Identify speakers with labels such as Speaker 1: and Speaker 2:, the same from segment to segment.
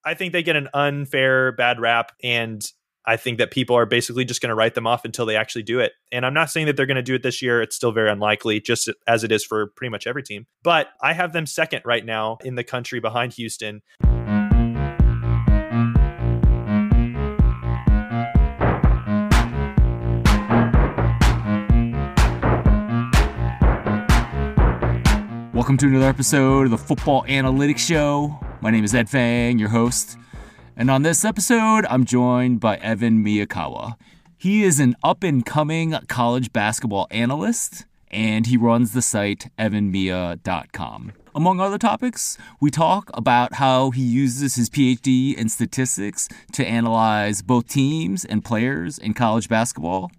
Speaker 1: I think they get an unfair bad rap, and I think that people are basically just going to write them off until they actually do it. And I'm not saying that they're going to do it this year. It's still very unlikely, just as it is for pretty much every team. But I have them second right now in the country behind Houston.
Speaker 2: Welcome to another episode of the Football Analytics Show. My name is Ed Fang, your host. And on this episode, I'm joined by Evan Miyakawa. He is an up-and-coming college basketball analyst, and he runs the site evanmia.com. Among other topics, we talk about how he uses his Ph.D. in statistics to analyze both teams and players in college basketball.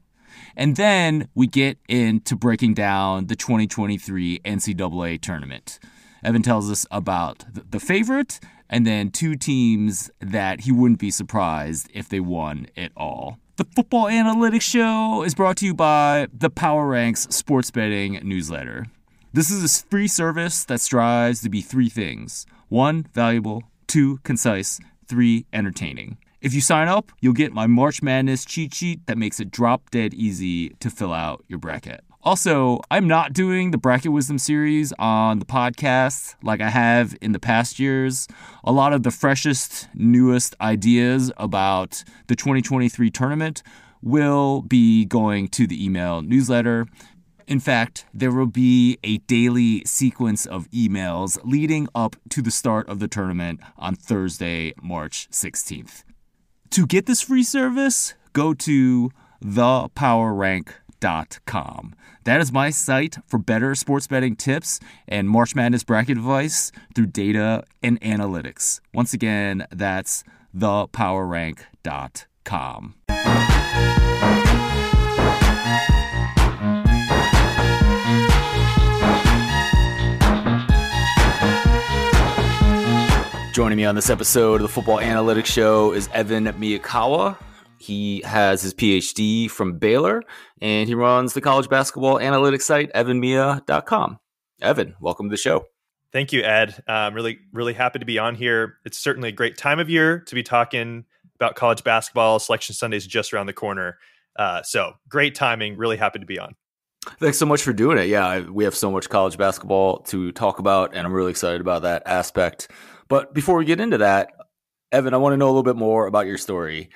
Speaker 2: And then we get into breaking down the 2023 NCAA tournament. Evan tells us about the favorite and then two teams that he wouldn't be surprised if they won it all. The Football Analytics Show is brought to you by the Power Ranks Sports Betting Newsletter. This is a free service that strives to be three things. 1, valuable. 2, concise. 3, entertaining. If you sign up, you'll get my March Madness cheat sheet that makes it drop dead easy to fill out your bracket. Also, I'm not doing the Bracket Wisdom series on the podcast like I have in the past years. A lot of the freshest, newest ideas about the 2023 tournament will be going to the email newsletter. In fact, there will be a daily sequence of emails leading up to the start of the tournament on Thursday, March 16th. To get this free service, go to thepowerrank.com. That is my site for better sports betting tips and March Madness bracket advice through data and analytics. Once again, that's thepowerrank.com. Joining me on this episode of the Football Analytics Show is Evan Miyakawa. He has his Ph.D. from Baylor, and he runs the college basketball analytics site, evanmia.com. Evan, welcome to the show.
Speaker 1: Thank you, Ed. I'm really happy to be on here. It's certainly a great time of year to be talking about college basketball. Selection Sunday is just around the corner. So great timing. Really happy to be on.
Speaker 2: Thanks so much for doing it. Yeah, we have so much college basketball to talk about, and I'm really excited about that aspect. But before we get into that, Evan, I want to know a little bit more about your story.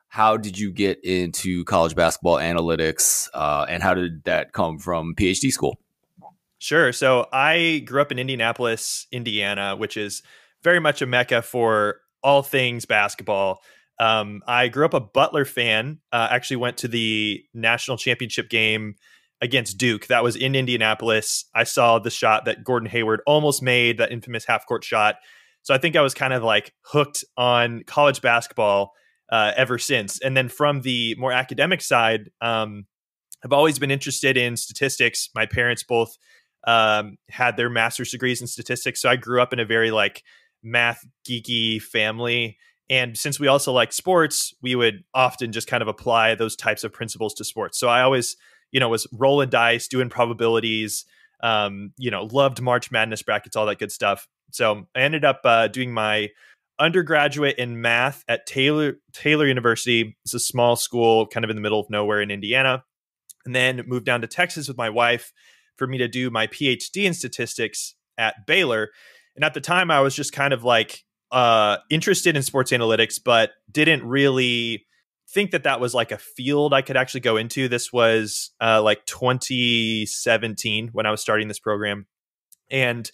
Speaker 2: How did you get into college basketball analytics, and how did that come from PhD school?
Speaker 1: Sure. So I grew up in Indianapolis, Indiana, which is very much a mecca for all things basketball. I grew up a Butler fan, actually went to the national championship game against Duke. That was in Indianapolis. I saw the shot that Gordon Hayward almost made, that infamous half-court shot. So I think I was kind of like hooked on college basketball ever since. And then from the more academic side, I've always been interested in statistics. My parents both had their master's degrees in statistics. So I grew up in a very like math geeky family. And since we also liked sports, we would often just kind of apply those types of principles to sports. So I always, was rolling dice, doing probabilities, loved March Madness brackets, all that good stuff. So I ended up doing my undergraduate in math at Taylor University. It's a small school kind of in the middle of nowhere in Indiana. And then moved down to Texas with my wife for me to do my PhD in statistics at Baylor. And at the time, I was just kind of like interested in sports analytics, but didn't really think that was like a field I could actually go into. This was like 2017 when I was starting this program. And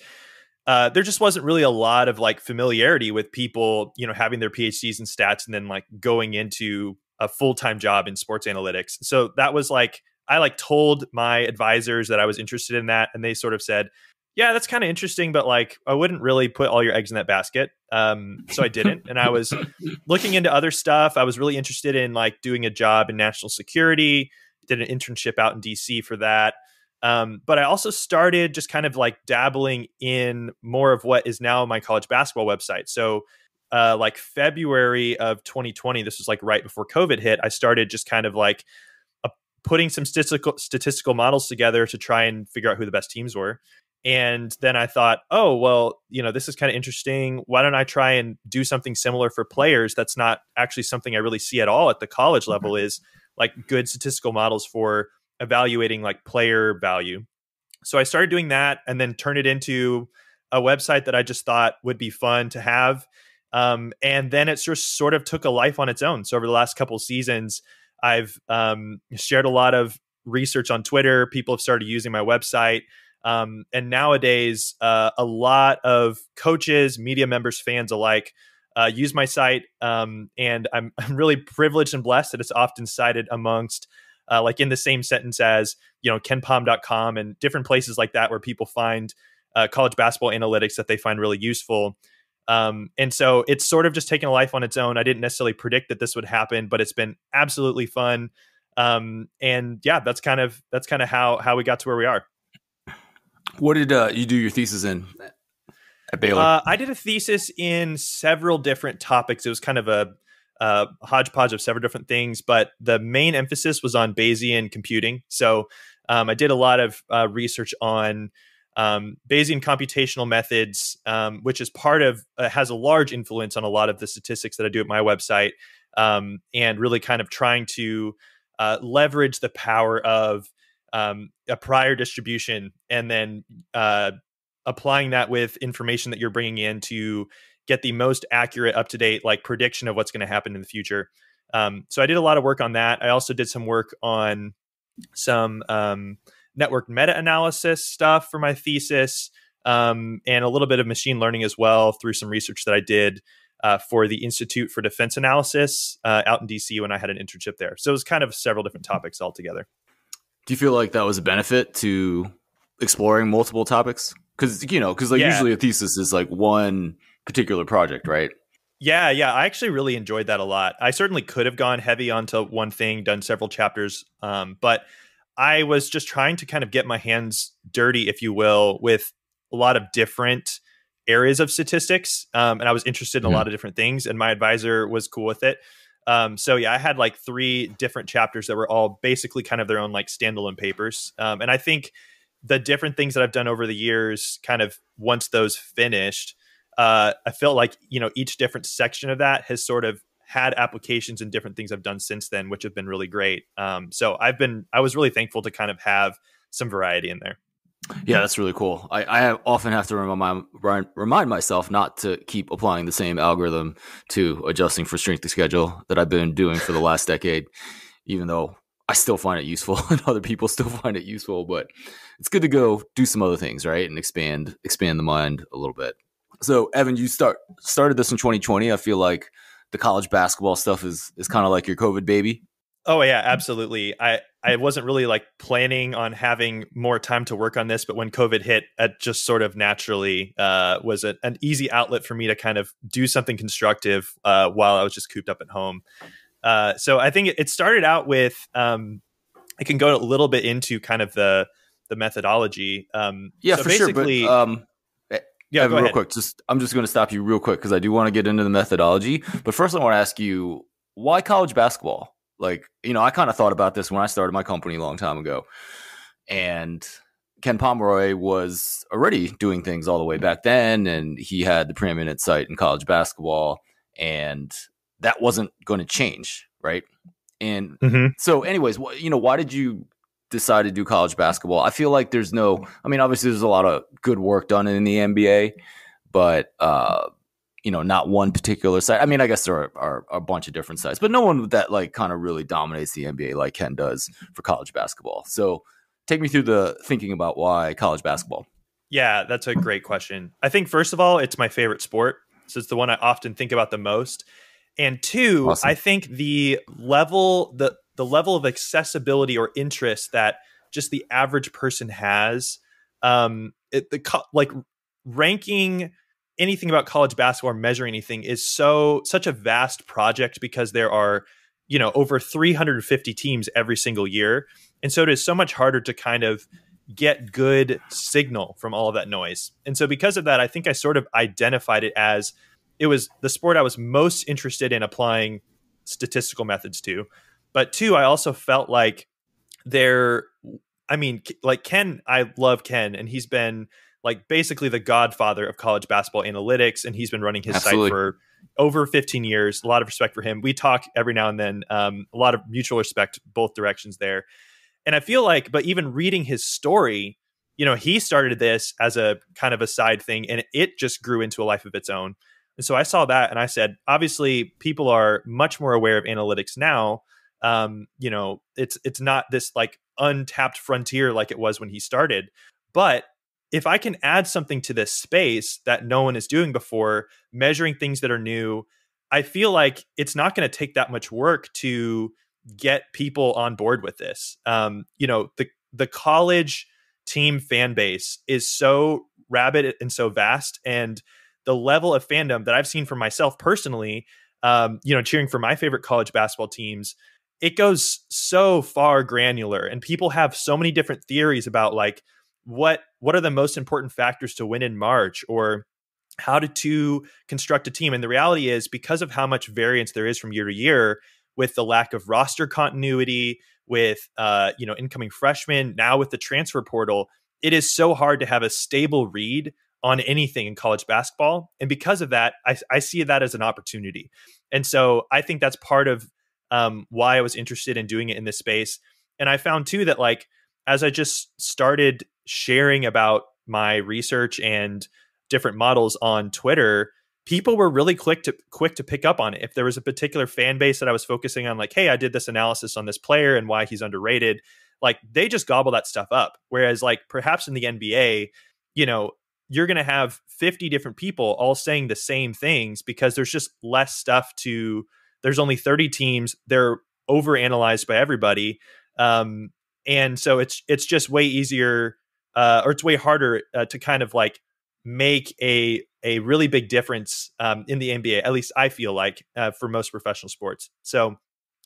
Speaker 1: there just wasn't really a lot of like familiarity with people, having their PhDs in stats and then like going into a full-time job in sports analytics. So that was like, I like told my advisors that I was interested in that. And they sort of said, yeah, that's kind of interesting, but like, I wouldn't really put all your eggs in that basket. So I didn't. And I was looking into other stuff. I was really interested in like doing a job in national security, did an internship out in DC for that. But I also started just kind of like dabbling in more of what is now my college basketball website. So like February of 2020, this was like right before COVID hit, I started just kind of like putting some statistical models together to try and figure out who the best teams were. And then I thought, oh, well, this is kind of interesting. Why don't I try and do something similar for players? That's not actually something I really see at all at the college level, is like good statistical models for evaluating like player value. So I started doing that and then turned it into a website that I just thought would be fun to have. And then it just sort of took a life on its own. So over the last couple of seasons, I've shared a lot of research on Twitter. People have started using my website. And nowadays, a lot of coaches, media members, fans alike use my site. And I'm really privileged and blessed that it's often cited amongst like in the same sentence as, kenpom.com and different places like that where people find college basketball analytics that they find really useful. And so it's sort of just taken a life on its own. I didn't necessarily predict that this would happen, but it's been absolutely fun. And yeah, that's kind of how we got to where we are.
Speaker 2: What did you do your thesis in at Baylor?
Speaker 1: I did a thesis in several different topics. It was kind of a hodgepodge of several different things, but the main emphasis was on Bayesian computing. So I did a lot of research on Bayesian computational methods, which is has a large influence on a lot of the statistics that I do at my website, and really kind of trying to leverage the power of a prior distribution and then applying that with information that you're bringing in to get the most accurate, up-to-date like prediction of what's going to happen in the future. So I did a lot of work on that. I also did some work on some network meta-analysis stuff for my thesis, and a little bit of machine learning as well through some research that I did for the Institute for Defense Analysis out in DC when I had an internship there. So it was kind of several different topics altogether.
Speaker 2: Do you feel like that was a benefit to exploring multiple topics? Because usually a thesis is like one particular project, right?
Speaker 1: Yeah. I actually really enjoyed that a lot. I certainly could have gone heavy onto one thing, done several chapters, but I was just trying to kind of get my hands dirty, if you will, with a lot of different areas of statistics. And I was interested in a lot of different things, and my advisor was cool with it. So yeah, I had like 3 different chapters that were all basically kind of their own like standalone papers. And I think the different things that I've done over the years, kind of once those finished, I felt like, each different section of that has sort of had applications in different things I've done since then, which have been really great. So I was really thankful to kind of have some variety in there.
Speaker 2: Yeah, that's really cool. I often have to remind myself not to keep applying the same algorithm to adjusting for strength of schedule that I've been doing for the last decade, even though I still find it useful and other people still find it useful. But it's good to go do some other things, right? And expand the mind a little bit. So, Evan, you started this in 2020. I feel like the college basketball stuff is kind of like your COVID baby.
Speaker 1: Oh yeah, absolutely. I wasn't really like planning on having more time to work on this, but when COVID hit, it just sort of naturally was an easy outlet for me to kind of do something constructive while I was just cooped up at home. So I think it started out with I can go a little bit into kind of the methodology.
Speaker 2: Yeah,
Speaker 1: so
Speaker 2: for sure. But
Speaker 1: yeah,
Speaker 2: Evan,
Speaker 1: go
Speaker 2: real
Speaker 1: ahead.
Speaker 2: quick, I'm just going to stop you real quick because I do want to get into the methodology. But first, I want to ask you, why college basketball? Like, I kind of thought about this when I started my company a long time ago. And Ken Pomeroy was already doing things all the way back then, and he had the preeminent site in college basketball, and that wasn't going to change, right? And so anyways, why did you decide to do college basketball? I feel like obviously there's a lot of good work done in the NBA, but not one particular site. I mean, I guess there are a bunch of different sites, but no one that like kind of really dominates the NBA like Ken does for college basketball. So take me through the thinking about why college basketball.
Speaker 1: Yeah, that's a great question. I think first of all, it's my favorite sport. So it's the one I often think about the most. And 2,
Speaker 2: Awesome.
Speaker 1: I think the level of accessibility or interest that just the average person has, like ranking anything about college basketball or measuring anything is such a vast project because there are, over 350 teams every single year. And so it is so much harder to kind of get good signal from all of that noise. And so because of that, I think I sort of identified it as it was the sport I was most interested in applying statistical methods to. But 2, I also felt like Ken, I love Ken, and he's been like basically the godfather of college basketball analytics. And he's been running his
Speaker 2: Absolutely.
Speaker 1: site for over 15 years. A lot of respect for him. We talk every now and then, a lot of mutual respect, both directions there. And I feel like, but even reading his story, he started this as a kind of a side thing, and it just grew into a life of its own. And so I saw that and I said, obviously people are much more aware of analytics now. It's not this like untapped frontier like it was when he started. But if I can add something to this space that no one is doing before, measuring things that are new, I feel like it's not going to take that much work to get people on board with this. The college team fan base is so rabid and so vast, and the level of fandom that I've seen for myself personally, cheering for my favorite college basketball teams, it goes so far granular, and people have so many different theories about like what are the most important factors to win in March, or how to construct a team. And the reality is, because of how much variance there is from year to year, with the lack of roster continuity, with incoming freshmen, now with the transfer portal, it is so hard to have a stable read on anything in college basketball. And because of that, I see that as an opportunity. And so I think that's part of why I was interested in doing it in this space. And I found too that like, as I just started sharing about my research and different models on Twitter, people were really quick to pick up on it. If there was a particular fan base that I was focusing on, like, hey, I did this analysis on this player and why he's underrated, like they just gobble that stuff up. Whereas like perhaps in the NBA, you're going to have 50 different people all saying the same things because there's just less stuff there's only 30 teams. They're overanalyzed by everybody. And so it's just way easier or it's way harder to kind of like make a really big difference in the NBA, at least I feel like, for most professional sports. So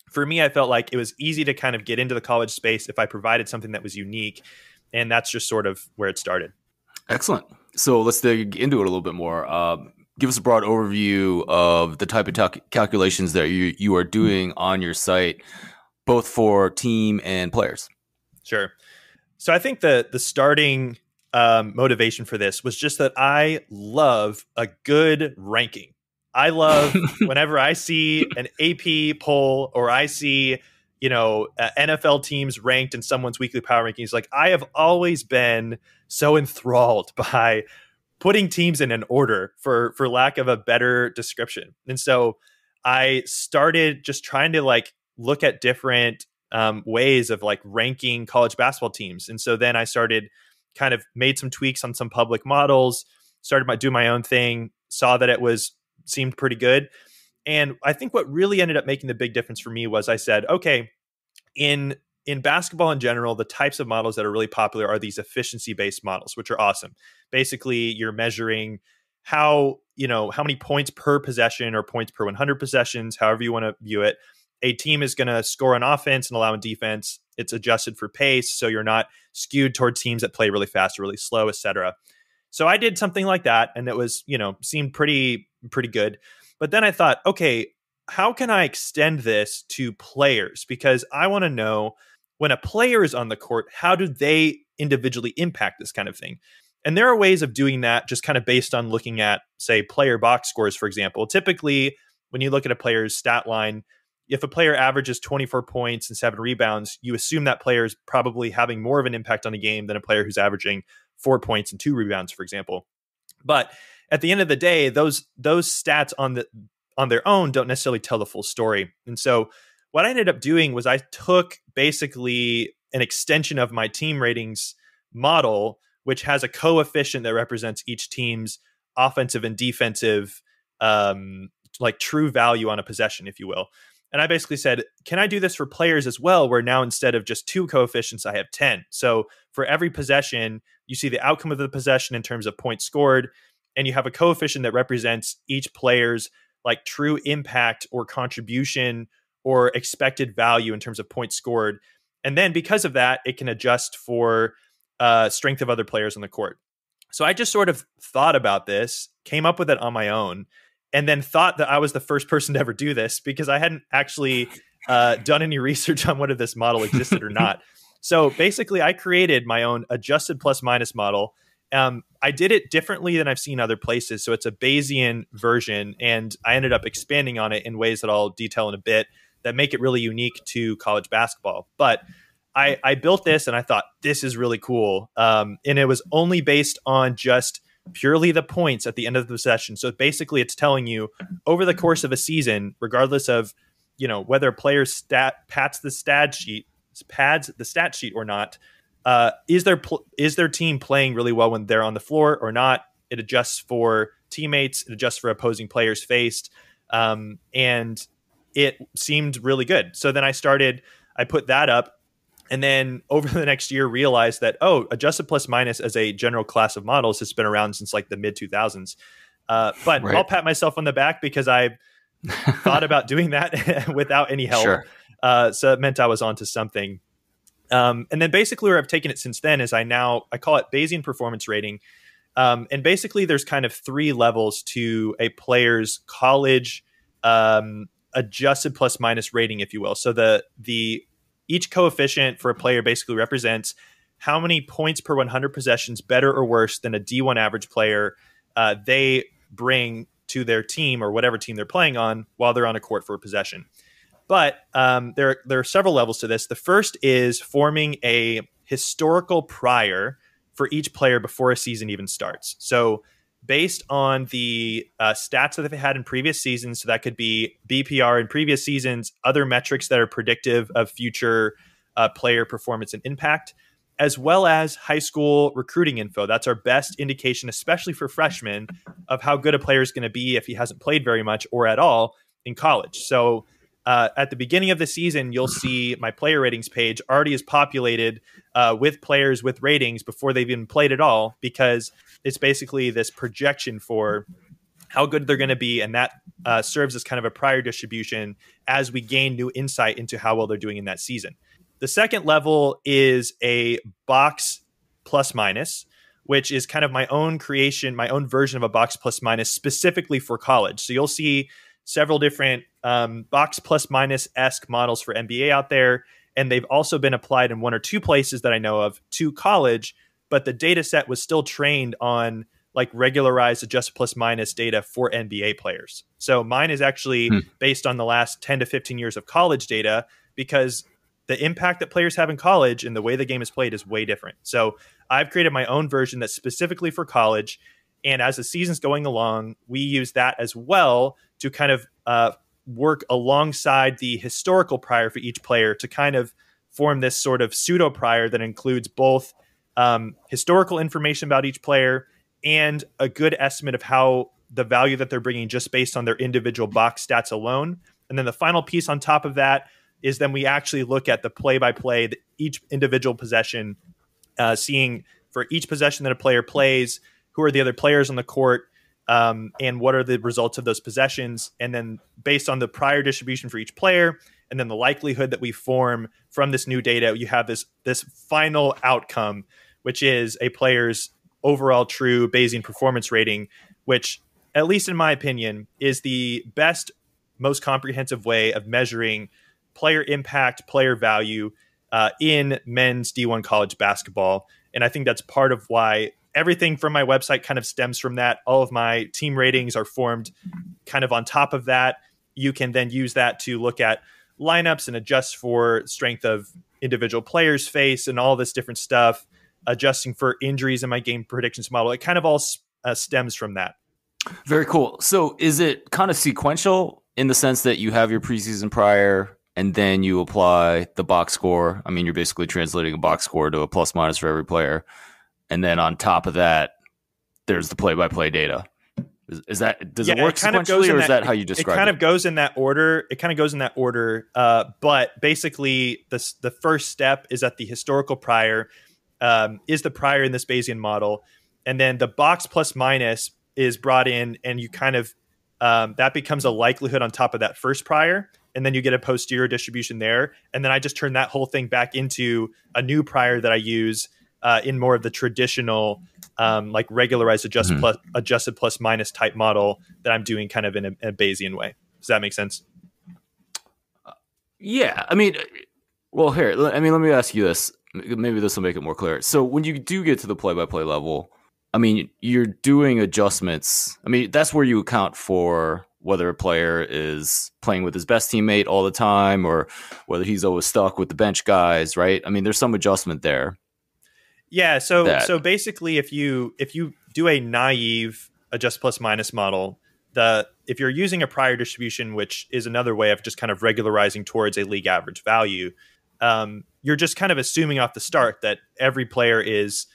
Speaker 1: for me, I felt like it was easy to kind of get into the college space if I provided something that was unique. And that's just sort of where it started.
Speaker 2: Excellent. So let's dig into it a little bit more. Give us a broad overview of the type of calculations that you are doing on your site, both for team and players.
Speaker 1: Sure. So I think the starting motivation for this was just that I love a good ranking. I love whenever I see an AP poll or I see, NFL teams ranked in someone's weekly power rankings. Like I have always been so enthralled by putting teams in an order, for lack of a better description. And so I started just trying to like look at different ways of like ranking college basketball teams. And so then I started kind of made some tweaks on some public models, started doing my own thing, saw that seemed pretty good. And I think what really ended up making the big difference for me was I said, okay, in basketball in general, the types of models that are really popular are these efficiency-based models, which are awesome. Basically, you're measuring how many points per possession or points per 100 possessions, however you want to view it. A team is going to score on offense and allow on defense. It's adjusted for pace, so you're not skewed towards teams that play really fast or really slow, etc. So I did something like that, and it was, seemed pretty good. But then I thought, okay, how can I extend this to players? Because I want to know, when a player is on the court, how do they individually impact this kind of thing? And there are ways of doing that just kind of based on looking at, say, player box scores, for example. Typically, when you look at a player's stat line, if a player averages 24 points and 7 rebounds, you assume that player is probably having more of an impact on a game than a player who's averaging 4 points and 2 rebounds, for example. But at the end of the day, those stats on their own don't necessarily tell the full story. And so what I ended up doing was I took basically an extension of my team ratings model, which has a coefficient that represents each team's offensive and defensive, like true value on a possession, if you will. And I basically said, can I do this for players as well, where now instead of just 2 coefficients, I have 10. So for every possession, you see the outcome of the possession in terms of points scored, and you have a coefficient that represents each player's like true impact or contribution or expected value in terms of points scored. And then because of that, it can adjust for strength of other players on the court. So I just sort of thought about this, came up with it on my own, and then thought that I was the first person to ever do this because I hadn't actually done any research on whether this model existed or not. So basically, I created my own adjusted plus minus model. I did it differently than I've seen other places. So it's a Bayesian version, and I ended up expanding on it in ways that I'll detail in a bit that make it really unique to college basketball. But I built this and I thought, this is really cool. And it was only based on just purely the points at the end of the session. So basically it's telling you over the course of a season, regardless of, whether a player pads the stat sheet or not, is their team playing really well when they're on the floor or not? It adjusts for teammates, it adjusts for opposing players faced. And it seemed really good. So then I put that up, and then over the next year realized that, adjusted plus minus as a general class of models has been around since like the mid 2000s. But right. I'll pat myself on the back because I thought about doing that without any help.
Speaker 2: Sure.
Speaker 1: So it meant I was onto something. And then basically where I've taken it since then is I call it Bayesian performance rating. And basically there's kind of 3 levels to a player's college adjusted plus minus rating, if you will. So each coefficient for a player basically represents how many points per 100 possessions, better or worse than a D1 average player, they bring to their team or whatever team they're playing on while they're on a court for a possession. But there are several levels to this. The first is forming a historical prior for each player before a season even starts. So based on the stats that they've had in previous seasons, so that could be BPR in previous seasons, other metrics that are predictive of future player performance and impact, as well as high school recruiting info. That's our best indication, especially for freshmen, of how good a player is going to be if he hasn't played very much or at all in college. So at the beginning of the season, you'll see my player ratings page already is populated with players with ratings before they've even played at all, because it's basically this projection for how good they're going to be. And that serves as kind of a prior distribution as we gain new insight into how well they're doing in that season. The second level is a box plus minus, which is kind of my own creation, my own version of a box plus minus specifically for college. So you'll see several different box plus minus-esque models for NBA out there. And they've also been applied in 1 or 2 places that I know of to college, but the data set was still trained on like regularized adjusted plus minus data for NBA players. So mine is actually based on the last 10 to 15 years of college data, because the impact that players have in college and the way the game is played is way different. So I've created my own version that's specifically for college. And as the season's going along, we use that as well to kind of work alongside the historical prior for each player to kind of form this sort of pseudo prior that includes both historical information about each player and a good estimate of how the value that they're bringing just based on their individual box stats alone. And then the final piece on top of that is then we actually look at the play-by-play, each individual possession, seeing for each possession that a player plays, who are the other players on the court, and what are the results of those possessions. And then based on the prior distribution for each player, and then the likelihood that we form from this new data, you have this final outcome, which is a player's overall true Bayesian performance rating, which, at least in my opinion, is the best, most comprehensive way of measuring player impact, player value in men's D1 college basketball. And I think that's part of why everything from my website kind of stems from that. All of my team ratings are formed kind of on top of that. You can then use that to look at lineups and adjust for strength of individual players face and all this different stuff, adjusting for injuries in my game predictions model. It kind of all stems from that.
Speaker 2: Very cool. So is it kind of sequential in the sense that you have your preseason prior and then you apply the box score? I mean, you're basically translating a box score to a plus minus for every player. And then on top of that, there's the play-by-play data. Does it work sequentially, or is that how you describe it?
Speaker 1: It kind of goes in that order. But basically, the first step is that the historical prior is the prior in this Bayesian model. And then the box plus minus is brought in, and you kind of that becomes a likelihood on top of that first prior. And then you get a posterior distribution there. And then I just turn that whole thing back into a new prior that I use in more of the traditional, like regularized adjusted plus minus type model that I'm doing kind of in a Bayesian way. Does that make sense?
Speaker 2: Yeah. I mean, well, here, let me ask you this. Maybe this will make it more clear. So when you do get to the play-by-play level, I mean, you're doing adjustments. I mean, that's where you account for whether a player is playing with his best teammate all the time or whether he's always stuck with the bench guys, right? I mean, there's some adjustment there.
Speaker 1: Yeah, so
Speaker 2: That
Speaker 1: so basically if you do a naive adjust plus minus model, the if you're using a prior distribution, which is another way of just kind of regularizing towards a league average value, you're just kind of assuming off the start that every player is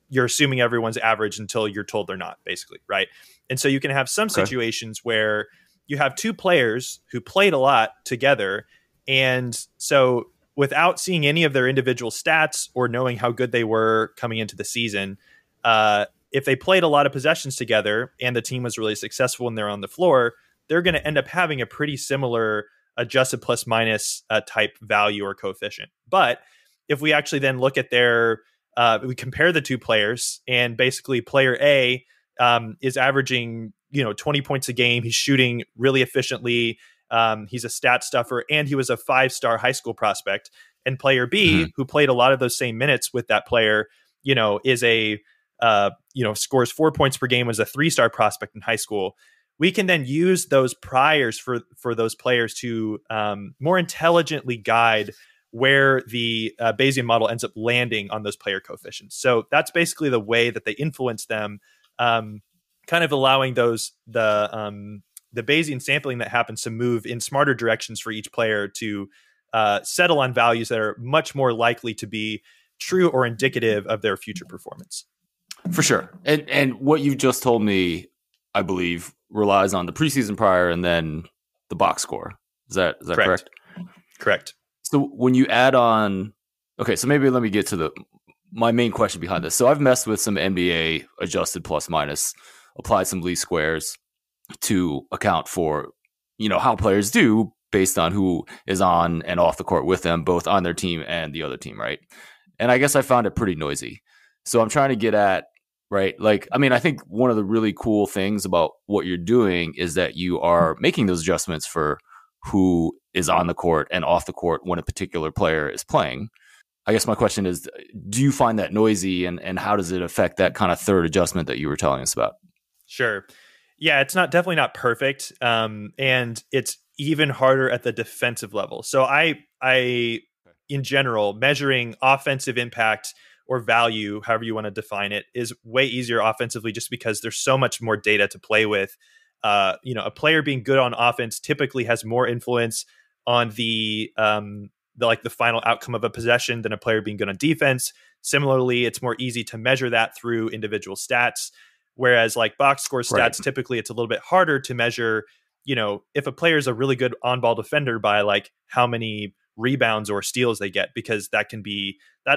Speaker 1: you're assuming everyone's average until you're told they're not, basically, right? And so you can have some
Speaker 2: okay.
Speaker 1: situations where you have two players who played a lot together, and so without seeing any of their individual stats or knowing how good they were coming into the season, if they played a lot of possessions together and the team was really successful when they're on the floor, they're going to end up having a pretty similar adjusted plus minus type value or coefficient. But if we actually then look at we compare the two players, and basically player A is averaging 20 points a game. He's shooting really efficiently. He's a stat stuffer, and he was a 5-star high school prospect. And player B, who played a lot of those same minutes with that player, is scores 4 points per game, was a 3-star prospect in high school. We can then use those priors for those players to more intelligently guide where the Bayesian model ends up landing on those player coefficients. So that's basically the way that they influence them, kind of allowing the Bayesian sampling that happens to move in smarter directions for each player to settle on values that are much more likely to be true or indicative of their future performance.
Speaker 2: For sure. And what you just told me, I believe, relies on the preseason prior and then the box score. Is that correct?
Speaker 1: Correct.
Speaker 2: So when you add on, okay, so maybe let me get to my main question behind this. So I've messed with some NBA adjusted plus minus, applied some least squares to account for, how players do based on who is on and off the court with them, both on their team and the other team, right? And I guess I found it pretty noisy. So I'm trying to get at, right? Like, I mean, I think one of the really cool things about what you're doing is that you are making those adjustments for who is on the court and off the court when a particular player is playing. I guess my question is, do you find that noisy, and how does it affect that kind of third adjustment that you were telling us about?
Speaker 1: Sure. Yeah, it's definitely not perfect. And it's even harder at the defensive level. So I, in general, measuring offensive impact or value, however you want to define it, is way easier offensively just because there's so much more data to play with. A player being good on offense typically has more influence on the final outcome of a possession than a player being good on defense. Similarly, it's more easy to measure that through individual stats. Whereas like box score stats, right, typically it's a little bit harder to measure, if a player is a really good on-ball defender by like how many rebounds or steals they get, because that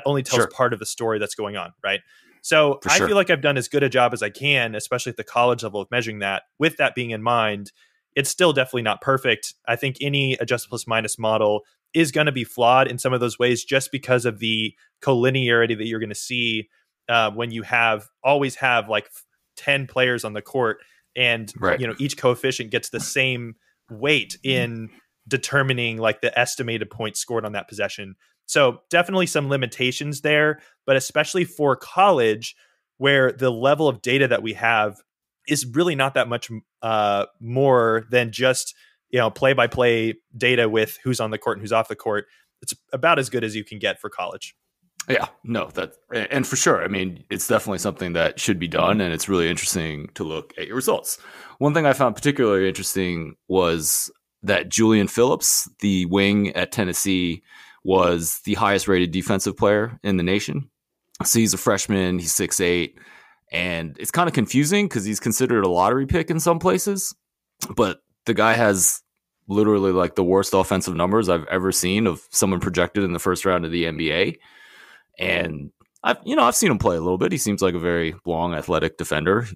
Speaker 1: only tells part of the story that's going on, right? So I feel like I've done as good a job as I can, especially at the college level, of measuring that. With that being in mind, it's still definitely not perfect. I think any adjusted plus minus model is going to be flawed in some of those ways just because of the collinearity that you're going to see when you always have like 10 players on the court, and each coefficient gets the same weight in determining like the estimated points scored on that possession. So definitely some limitations there, but especially for college, where the level of data that we have is really not that much more than just play-by-play data with who's on the court and who's off the court. It's about as good as you can get for college.
Speaker 2: Yeah, no, and for sure. I mean, it's definitely something that should be done, and it's really interesting to look at your results. One thing I found particularly interesting was that Julian Phillips, the wing at Tennessee, was the highest rated defensive player in the nation. So he's a freshman, he's 6'8", and it's kind of confusing because he's considered a lottery pick in some places, but the guy has literally like the worst offensive numbers I've ever seen of someone projected in the first round of the NBA. And I've seen him play a little bit. He seems like a very long, athletic defender,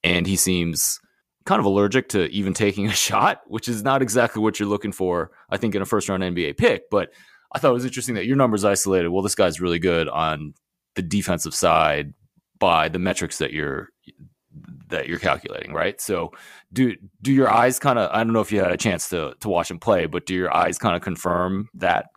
Speaker 2: and he seems kind of allergic to even taking a shot, which is not exactly what you're looking for, I think, in a first-round NBA pick. But I thought it was interesting that your numbers isolated. Well, this guy's really good on the defensive side by the metrics that you're calculating, right? So, do your eyes kind of? I don't know if you had a chance to watch him play, but do your eyes kind of confirm that?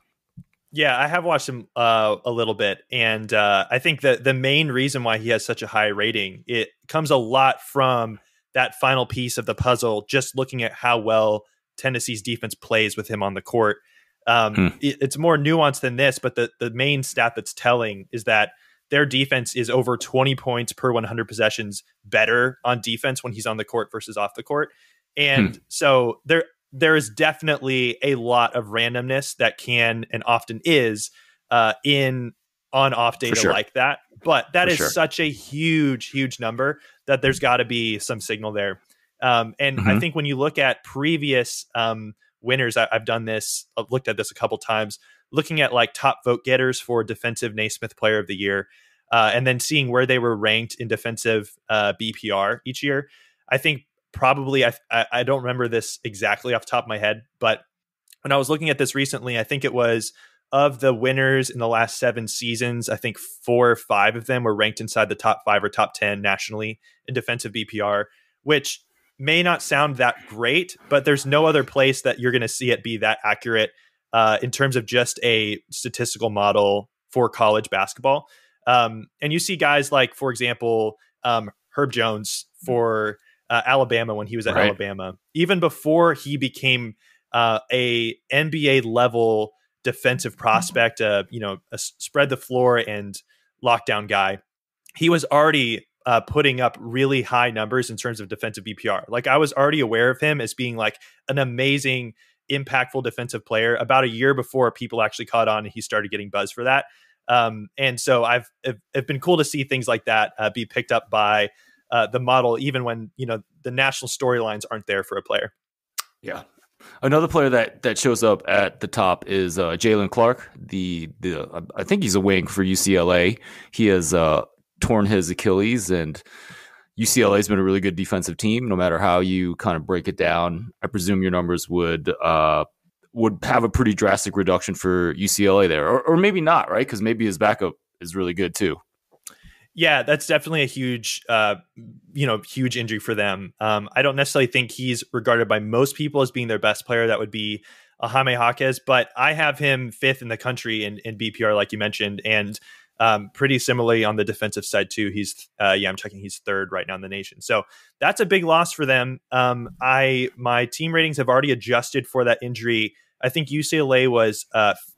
Speaker 1: Yeah, I have watched him a little bit, and I think that the main reason why he has such a high rating, it comes a lot from that final piece of the puzzle. Just looking at how well Tennessee's defense plays with him on the court,
Speaker 2: Hmm.
Speaker 1: it's more nuanced than this. But the main stat that's telling is that their defense is over 20 points per 100 possessions better on defense when he's on the court versus off the court,
Speaker 2: Hmm.
Speaker 1: and so there is definitely a lot of randomness that can and often is in on off
Speaker 2: For
Speaker 1: data
Speaker 2: sure.
Speaker 1: like that. But that
Speaker 2: For
Speaker 1: is
Speaker 2: sure.
Speaker 1: such a huge number that there's got to be some signal there. And I
Speaker 2: Hmm.
Speaker 1: think when you look at previous winners, I've done this, I've looked at this a couple times, looking at like top vote getters for Defensive Naismith Player of the Year, and then seeing where they were ranked in defensive BPR each year. I think probably I don't remember this exactly off the top of my head, but when I was looking at this recently, I think it was of the winners in the last 7 seasons, I think 4 or 5 of them were ranked inside the top 5 or top 10 nationally in defensive BPR, which may not sound that great, but there's no other place that you're going to see it be that accurate in terms of just a statistical model for college basketball. And you see guys like, for example, Herb Jones for Alabama when he was at
Speaker 2: Right.
Speaker 1: Alabama, even before he became a NBA level defensive prospect, a spread the floor and lockdown guy. He was already putting up really high numbers in terms of defensive BPR. Like I was already aware of him as being like an amazing, impactful defensive player about a year before people actually caught on and he started getting buzz for that. And so it's been cool to see things like that be picked up by the model, even when the national storylines aren't there for a player.
Speaker 2: Yeah. Another player that shows up at the top is Jaylen Clark. I think he's a wing for UCLA. He has torn his Achilles, and UCLA has been a really good defensive team. No matter how you kind of break it down, I presume your numbers would have a pretty drastic reduction for UCLA there, or maybe not, right? Because maybe his backup is really good too.
Speaker 1: Yeah, that's definitely a huge, huge injury for them. I don't necessarily think he's regarded by most people as being their best player. That would be Jaime Jaquez, but I have him 5th in the country in BPR, like you mentioned, and pretty similarly on the defensive side too. He's, I'm checking, he's 3rd right now in the nation. So that's a big loss for them. My team ratings have already adjusted for that injury. I think UCLA was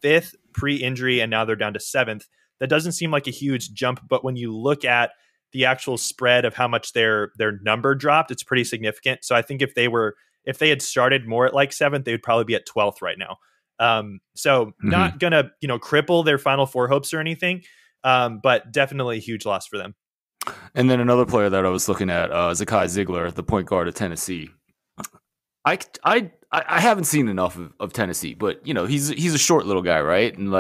Speaker 1: 5th pre-injury, and now they're down to 7th. That doesn't seem like a huge jump, but when you look at the actual spread of how much their number dropped, it's pretty significant. So I think if they had started more at like 7th, they would probably be at 12th right now. So not gonna cripple their Final Four hopes or anything, but definitely a huge loss for them.
Speaker 2: And then another player that I was looking at, Zakai Zeigler, the point guard of Tennessee. I haven't seen enough of Tennessee, but he's a short little guy, right? And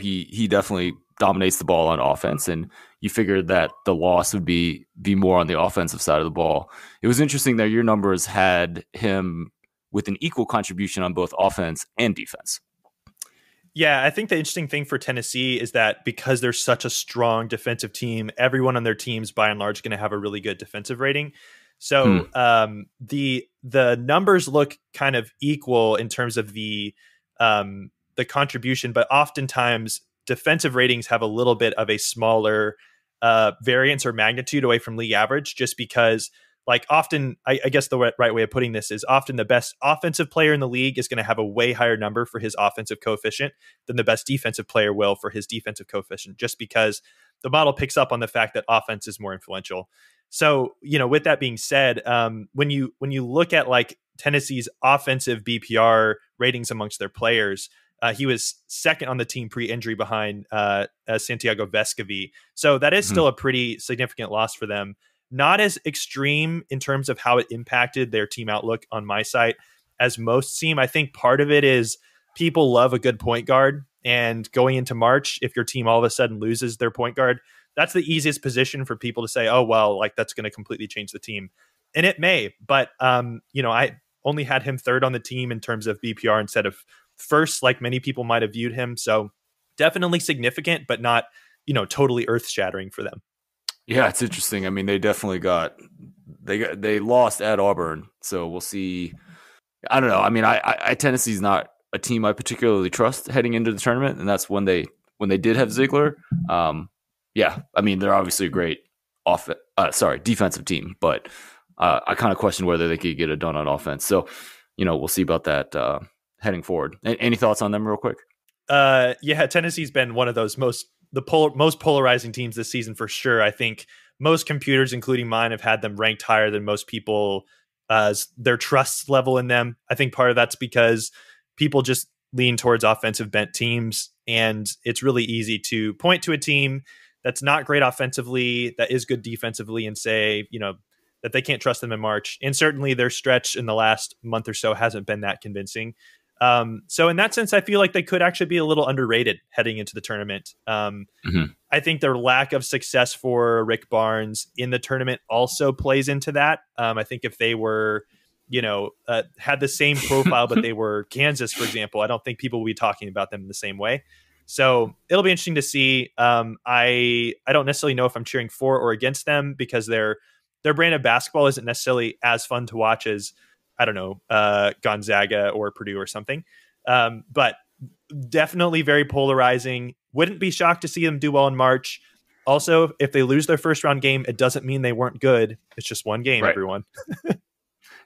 Speaker 2: he definitely dominates the ball on offense, and you figured that the loss would be more on the offensive side of the ball. It was interesting that your numbers had him with an equal contribution on both offense and defense.
Speaker 1: Yeah, I think the interesting thing for Tennessee is that because they're such a strong defensive team, everyone on their teams by and large going to have a really good defensive rating. So the numbers look kind of equal in terms of the contribution, but oftentimes defensive ratings have a little bit of a smaller variance or magnitude away from league average, just because often, I guess the right way of putting this is often the best offensive player in the league is going to have a way higher number for his offensive coefficient than the best defensive player will for his defensive coefficient, just because the model picks up on the fact that offense is more influential. So, with that being said, when you look at Tennessee's offensive BPR ratings amongst their players, he was 2nd on the team pre-injury behind Santiago Vescovi. So that is still a pretty significant loss for them. Not as extreme in terms of how it impacted their team outlook on my site as most seem. I think part of it is people love a good point guard. And going into March, if your team all of a sudden loses their point guard, that's the easiest position for people to say, oh, well, that's going to completely change the team. And it may. But, I only had him 3rd on the team in terms of BPR instead of 1st, like many people might have viewed him. So definitely significant, but not, totally earth shattering for them.
Speaker 2: Yeah, it's interesting. I mean, they definitely they lost at Auburn, so we'll see. I don't know. I mean, Tennessee's not a team I particularly trust heading into the tournament, and that's when they did have Zeigler. Yeah, I mean, they're obviously a great defensive team, but I kind of question whether they could get it done on offense. So, we'll see about that heading forward. Any thoughts on them real quick?
Speaker 1: Yeah, Tennessee's been one of those most polarizing teams this season for sure. I think most computers, including mine, have had them ranked higher than most people their trust level in them. I think part of that's because people just lean towards offensive bent teams, and it's really easy to point to a team that's not great offensively, that is good defensively, and say, that they can't trust them in March. And certainly their stretch in the last month or so hasn't been that convincing. So in that sense, I feel like they could actually be a little underrated heading into the tournament. I think their lack of success for Rick Barnes in the tournament also plays into that. I think if they were, had the same profile, but they were Kansas, for example, I don't think people will be talking about them in the same way. So it'll be interesting to see. I don't necessarily know if I'm cheering for or against them, because their brand of basketball isn't necessarily as fun to watch as, I don't know, Gonzaga or Purdue or something. But definitely very polarizing. Wouldn't be shocked to see them do well in March. Also, if they lose their first round game, it doesn't mean they weren't good. It's just one game, right, everyone.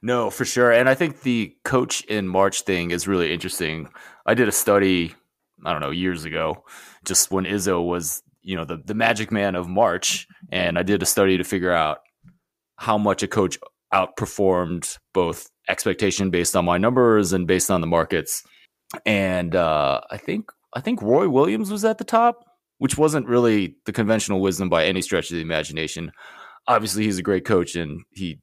Speaker 2: No, for sure. And I think the coach in March thing is really interesting. I did a study, I don't know, years ago, just when Izzo was, the magic man of March. And I did a study to figure out how much a coach outperformed both expectation based on my numbers and based on the markets. And I think Roy Williams was at the top, which wasn't really the conventional wisdom by any stretch of the imagination. Obviously, he's a great coach, and he's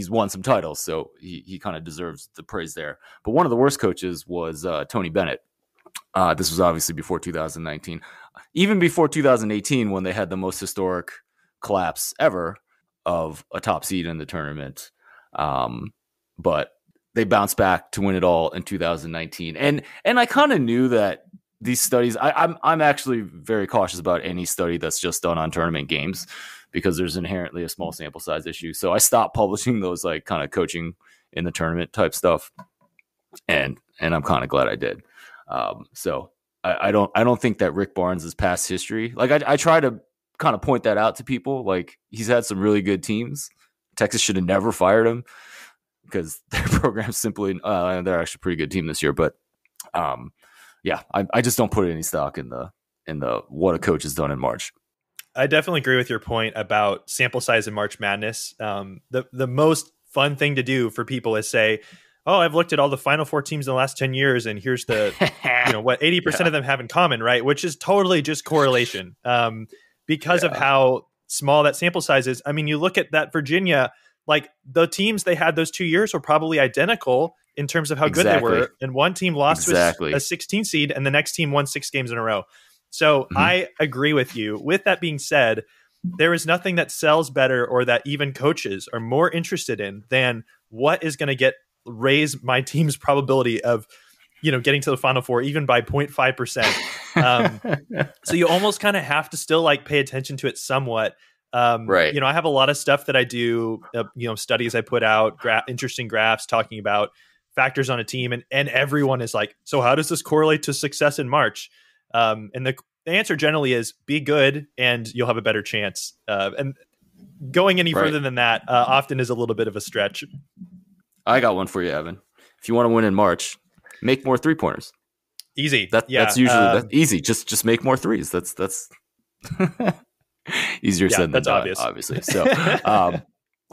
Speaker 2: won some titles, so he kind of deserves the praise there. But one of the worst coaches was Tony Bennett. This was obviously before 2019. Even before 2018, when they had the most historic collapse ever of a top seed in the tournament. But they bounced back to win it all in 2019. And I kind of knew that these studies, I'm actually very cautious about any study that's just done on tournament games, because there's inherently a small sample size issue. So I stopped publishing those like kind of coaching in the tournament type stuff. And I'm kind of glad I did. So I don't think that Rick Barnes is past history. Like I try to kind of point that out to people. Like, he's had some really good teams. Texas should have never fired him, because their program's simply they're actually a pretty good team this year. But yeah, I just don't put any stock in the what a coach has done in March.
Speaker 1: I definitely agree with your point about sample size in March Madness. The most fun thing to do for people is say, oh, I've looked at all the Final Four teams in the last 10 years, and here's the, what 80% of them have in common, right? Which is totally just correlation. Because of how small that sample size is. I mean, you look at that Virginia, like the teams they had those 2 years were probably identical in terms of how good they were. And one team lost to a 16 seed, and the next team won 6 games in a row. So I agree with you. With that being said, there is nothing that sells better, or that even coaches are more interested in, than what is going to raise my team's probability of, getting to the Final Four, even by 0.5%. So you almost kind of have to still like pay attention to it somewhat. Right. I have a lot of stuff that I do, studies I put out, interesting graphs talking about factors on a team, and everyone is like, so how does this correlate to success in March? And the answer generally is be good and you'll have a better chance. And going any further than that often is a little bit of a stretch.
Speaker 2: I got one for you, Evan. If you want to win in March, make more 3-pointers.
Speaker 1: Easy.
Speaker 2: That's usually easy. Just make more threes. That's easier said than done, obviously. So, all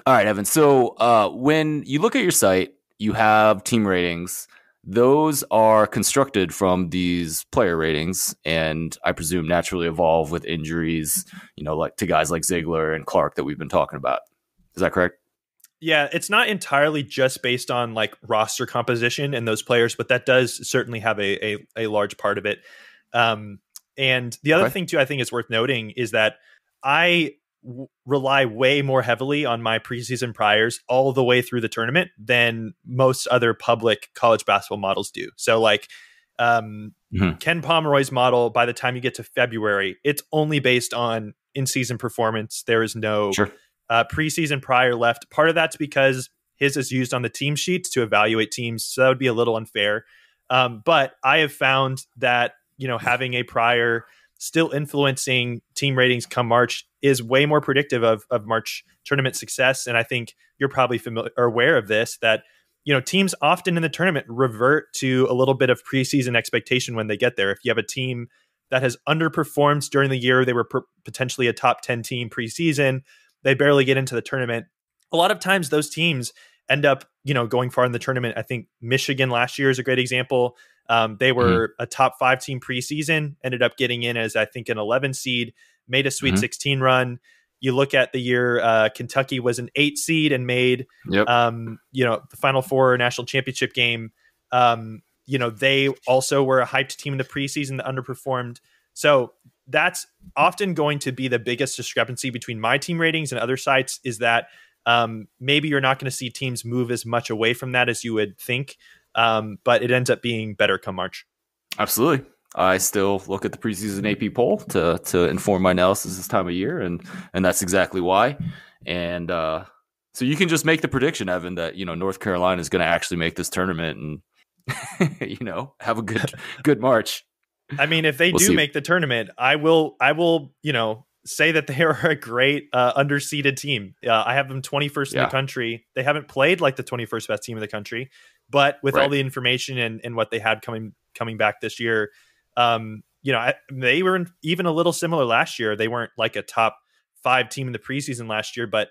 Speaker 2: right, Evan. So when you look at your site, you have team ratings. Those are constructed from these player ratings, and I presume naturally evolve with injuries, like to guys like Zeigler and Clark that we've been talking about. Is that correct?
Speaker 1: Yeah, it's not entirely just based on like roster composition and those players, but that does certainly have a large part of it. And the other thing too, I think is worth noting is that I rely way more heavily on my preseason priors all the way through the tournament than most other public college basketball models do. So like Ken Pomeroy's model, by the time you get to February, it's only based on in-season performance. There is no preseason prior left. Part of that's because his is used on the team sheets to evaluate teams, so that would be a little unfair. But I have found that, having a prior still influencing team ratings come March is way more predictive of March tournament success. And I think you're probably familiar or aware of this, that, teams often in the tournament revert to a little bit of preseason expectation when they get there. If you have a team that has underperformed during the year, they were potentially a top 10 team preseason, they barely get into the tournament. A lot of times those teams end up, going far in the tournament. I think Michigan last year is a great example. They were a top 5 team preseason, ended up getting in as, I think, an 11 seed, made a Sweet 16 run. You look at the year Kentucky was an 8 seed and made, the Final Four national championship game. They also were a hyped team in the preseason that underperformed. So that's often going to be the biggest discrepancy between my team ratings and other sites, is that maybe you're not going to see teams move as much away from that as you would think. But it ends up being better come March.
Speaker 2: Absolutely. I still look at the preseason AP poll to inform my analysis this time of year, and that's exactly why. And so you can just make the prediction, Evan, that North Carolina is going to actually make this tournament and have a good March.
Speaker 1: I mean, if they do make the tournament, I will say that they are a great underseeded team. I have them 21st in the country. They haven't played like the 21st best team in the country, but with all the information and what they had coming back this year, they were even a little similar last year. They weren't like a top 5 team in the preseason last year, but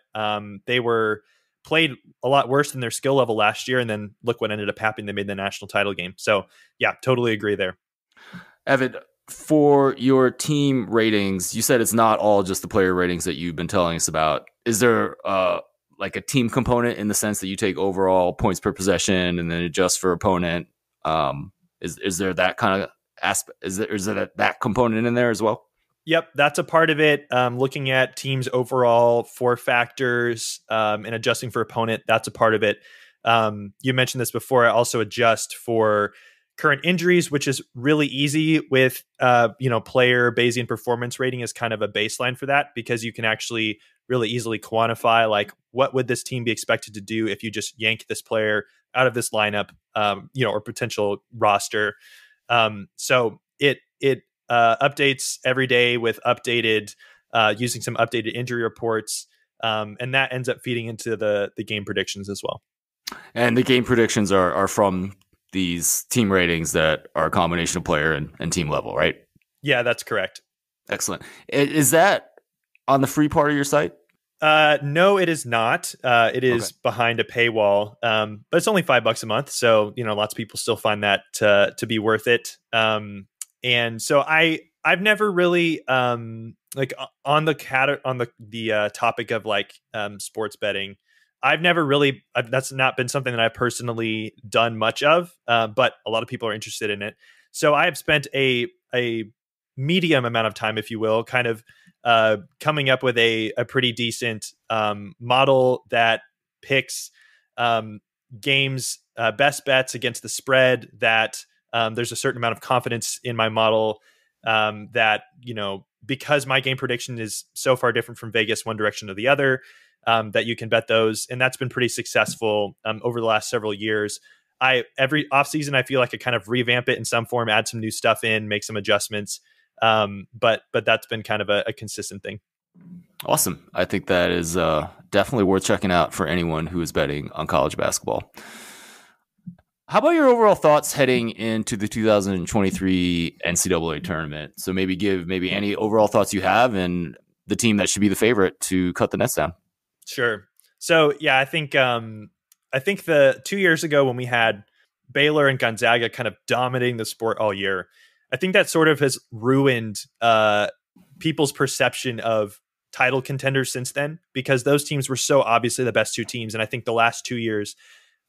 Speaker 1: they were played a lot worse than their skill level last year. And then look what ended up happening. They made the national title game. So yeah, totally agree there.
Speaker 2: Evan, for your team ratings, you said it's not all just the player ratings that you've been telling us about. Is there like a team component in the sense that you take overall points per possession and then adjust for opponent? Is there that kind of aspect? Is there that component in there as well?
Speaker 1: Yep, that's a part of it. Looking at teams overall 4 factors and adjusting for opponent, that's a part of it. You mentioned this before. I also adjust for current injuries, which is really easy with, player Bayesian performance rating is kind of a baseline for that, because you can actually really easily quantify, like, what would this team be expected to do if you just yank this player out of this lineup, or potential roster. So it updates every day with updated, using some updated injury reports. And that ends up feeding into the game predictions as well.
Speaker 2: And the game predictions are from these team ratings that are a combination of player and team level, right?
Speaker 1: Yeah, that's correct.
Speaker 2: Excellent. Is that on the free part of your site?
Speaker 1: No, it is not. It is behind a paywall, but it's only $5 a month. So, lots of people still find that to be worth it. And so I've never really, like on the topic of like, sports betting, I've never really, that's not been something that I've personally done much of, but a lot of people are interested in it. So I have spent a medium amount of time, if you will, kind of coming up with a pretty decent model that picks games, best bets against the spread, that there's a certain amount of confidence in my model that, because my game prediction is so far different from Vegas one direction or the other, that you can bet those. And that's been pretty successful over the last several years. Every offseason, I feel like I kind of revamp it in some form, add some new stuff in, make some adjustments. But that's been kind of a consistent thing.
Speaker 2: Awesome. I think that is definitely worth checking out for anyone who is betting on college basketball. How about your overall thoughts heading into the 2023 NCAA tournament? So give any overall thoughts you have and the team that should be the favorite to cut the nets down.
Speaker 1: Sure. So yeah, I think the 2 years ago when we had Baylor and Gonzaga kind of dominating the sport all year, I think that sort of has ruined people's perception of title contenders since then, because those teams were so obviously the best 2 teams. And I think the last 2 years,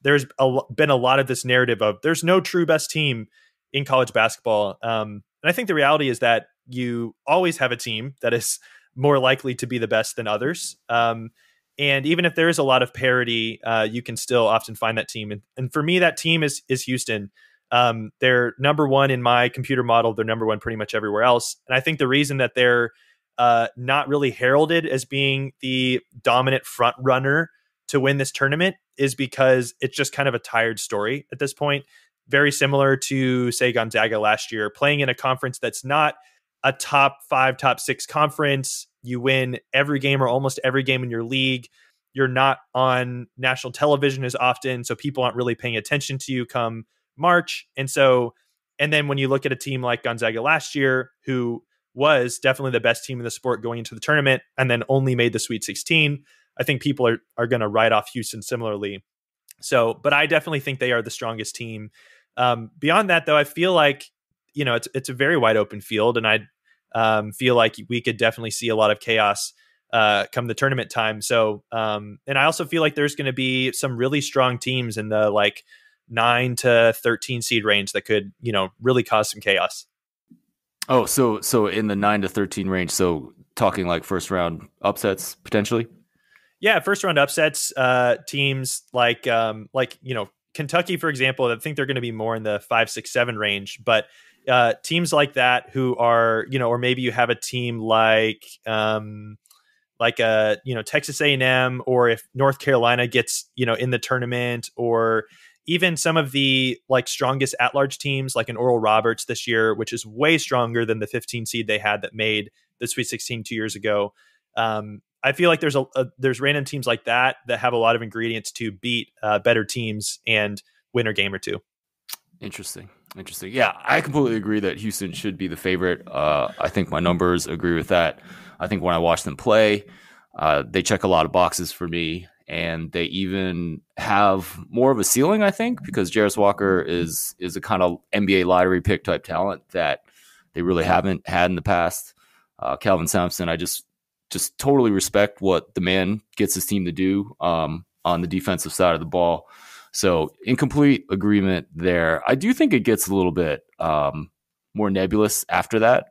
Speaker 1: there's been a lot of this narrative of there's no true best team in college basketball. And I think the reality is that you always have a team that is more likely to be the best than others. And even if there is a lot of parity, you can still often find that team. And for me, that team is Houston. They're number 1 in my computer model. They're number 1 pretty much everywhere else. And I think the reason that they're not really heralded as being the dominant front runner to win this tournament is because it's just kind of a tired story at this point. very similar to, say, Gonzaga last year, playing in a conference that's not a top 5, top 6 conference. You win every game or almost every game in your league. You're not on national television as often, so people aren't really paying attention to you come March. And then when you look at a team like Gonzaga last year, who was definitely the best team in the sport going into the tournament and then only made the Sweet 16, I think people are going to write off Houston similarly. So, but I definitely think they are the strongest team. Beyond that, though, I feel like, it's a very wide open field, and I feel like we could definitely see a lot of chaos come the tournament time. So, and I also feel like there's going to be some really strong teams in the 9 to 13 seed range that could, really cause some chaos.
Speaker 2: Oh, so in the 9 to 13 range. So talking like first round upsets potentially.
Speaker 1: Yeah, first round upsets. Teams like Kentucky, for example. I think they're going to be more in the 5, 6, 7 range. But teams like that who are, or maybe you have a team like Texas A&M, or if North Carolina gets in the tournament, or even some of the strongest at-large teams like an Oral Roberts this year, which is way stronger than the 15 seed they had that made the Sweet 16 2 years ago. I feel like there's random teams like that have a lot of ingredients to beat better teams and win a game or two.
Speaker 2: Interesting. Yeah, I completely agree that Houston should be the favorite. I think my numbers agree with that. I think when I watch them play, they check a lot of boxes for me, and they even have more of a ceiling, I think, because Jarris Walker is a kind of NBA lottery pick type talent that they really haven't had in the past. Calvin Sampson, I just totally respect what the man gets his team to do on the defensive side of the ball. So in complete agreement there. I do think it gets a little bit more nebulous after that.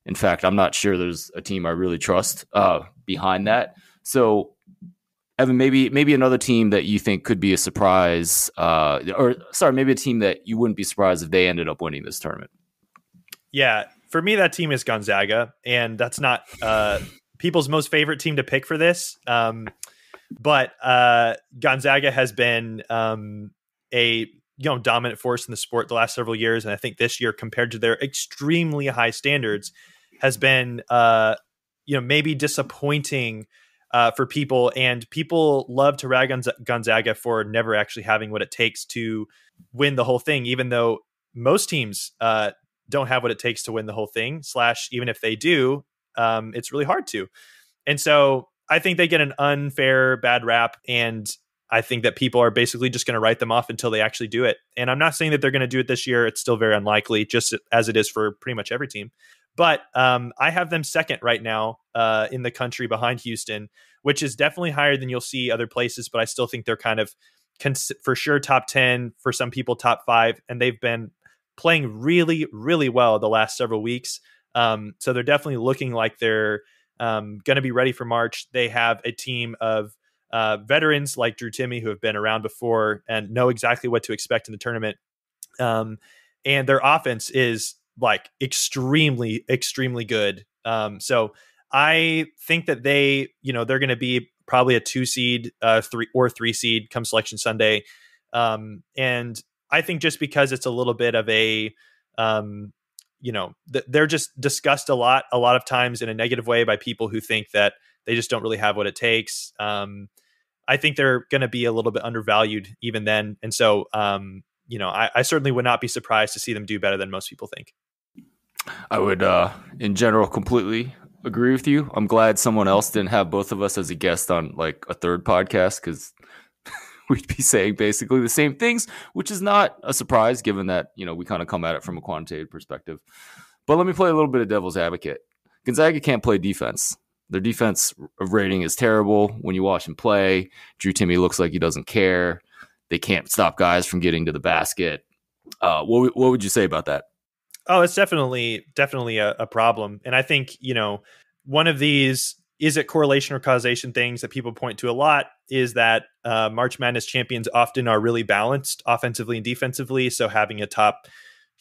Speaker 2: In fact, I'm not sure there's a team I really trust behind that. So, Evan, maybe another team that you think could be a surprise, maybe a team that you wouldn't be surprised if they ended up winning this tournament.
Speaker 1: Yeah, for me, that team is Gonzaga, and that's not people's most favorite team to pick for this. But Gonzaga has been a dominant force in the sport the last several years, and I think this year, compared to their extremely high standards, has been maybe disappointing for people. And people love to rag on Gonzaga for never actually having what it takes to win the whole thing, even though most teams don't have what it takes to win the whole thing. / even if they do, it's really hard to. And so I think they get an unfair bad rap, and I think that people are basically just going to write them off until they actually do it. And I'm not saying that they're going to do it this year. It's still very unlikely, just as it is for pretty much every team. But I have them second right now in the country behind Houston, which is definitely higher than you'll see other places. But I still think they're kind of for sure top 10, for some people top 5. And they've been playing really, really well the last several weeks. So they're definitely looking like they're going to be ready for March. They have a team of veterans like Drew Timme who have been around before and know exactly what to expect in the tournament. And their offense is extremely, extremely good. So I think that they're going to be probably a 2 seed, 3 seed come Selection Sunday. And I think just because it's a little bit of a, they're just discussed a lot of times in a negative way by people who think that they just don't really have what it takes. I think they're going to be a little bit undervalued even then. And so, I certainly would not be surprised to see them do better than most people think.
Speaker 2: I would, in general, completely agree with you. I'm glad someone else didn't have both of us as a guest on a third podcast, because we'd be saying basically the same things, which is not a surprise given that, we kind of come at it from a quantitative perspective. But let me play a little bit of devil's advocate. Gonzaga can't play defense. Their defense rating is terrible. When you watch them play, Drew Timme looks like he doesn't care. They can't stop guys from getting to the basket. What would you say about that?
Speaker 1: Oh, it's definitely a problem. And I think, one of these, is it correlation or causation things that people point to a lot, is that March Madness champions often are really balanced offensively and defensively. So having a top,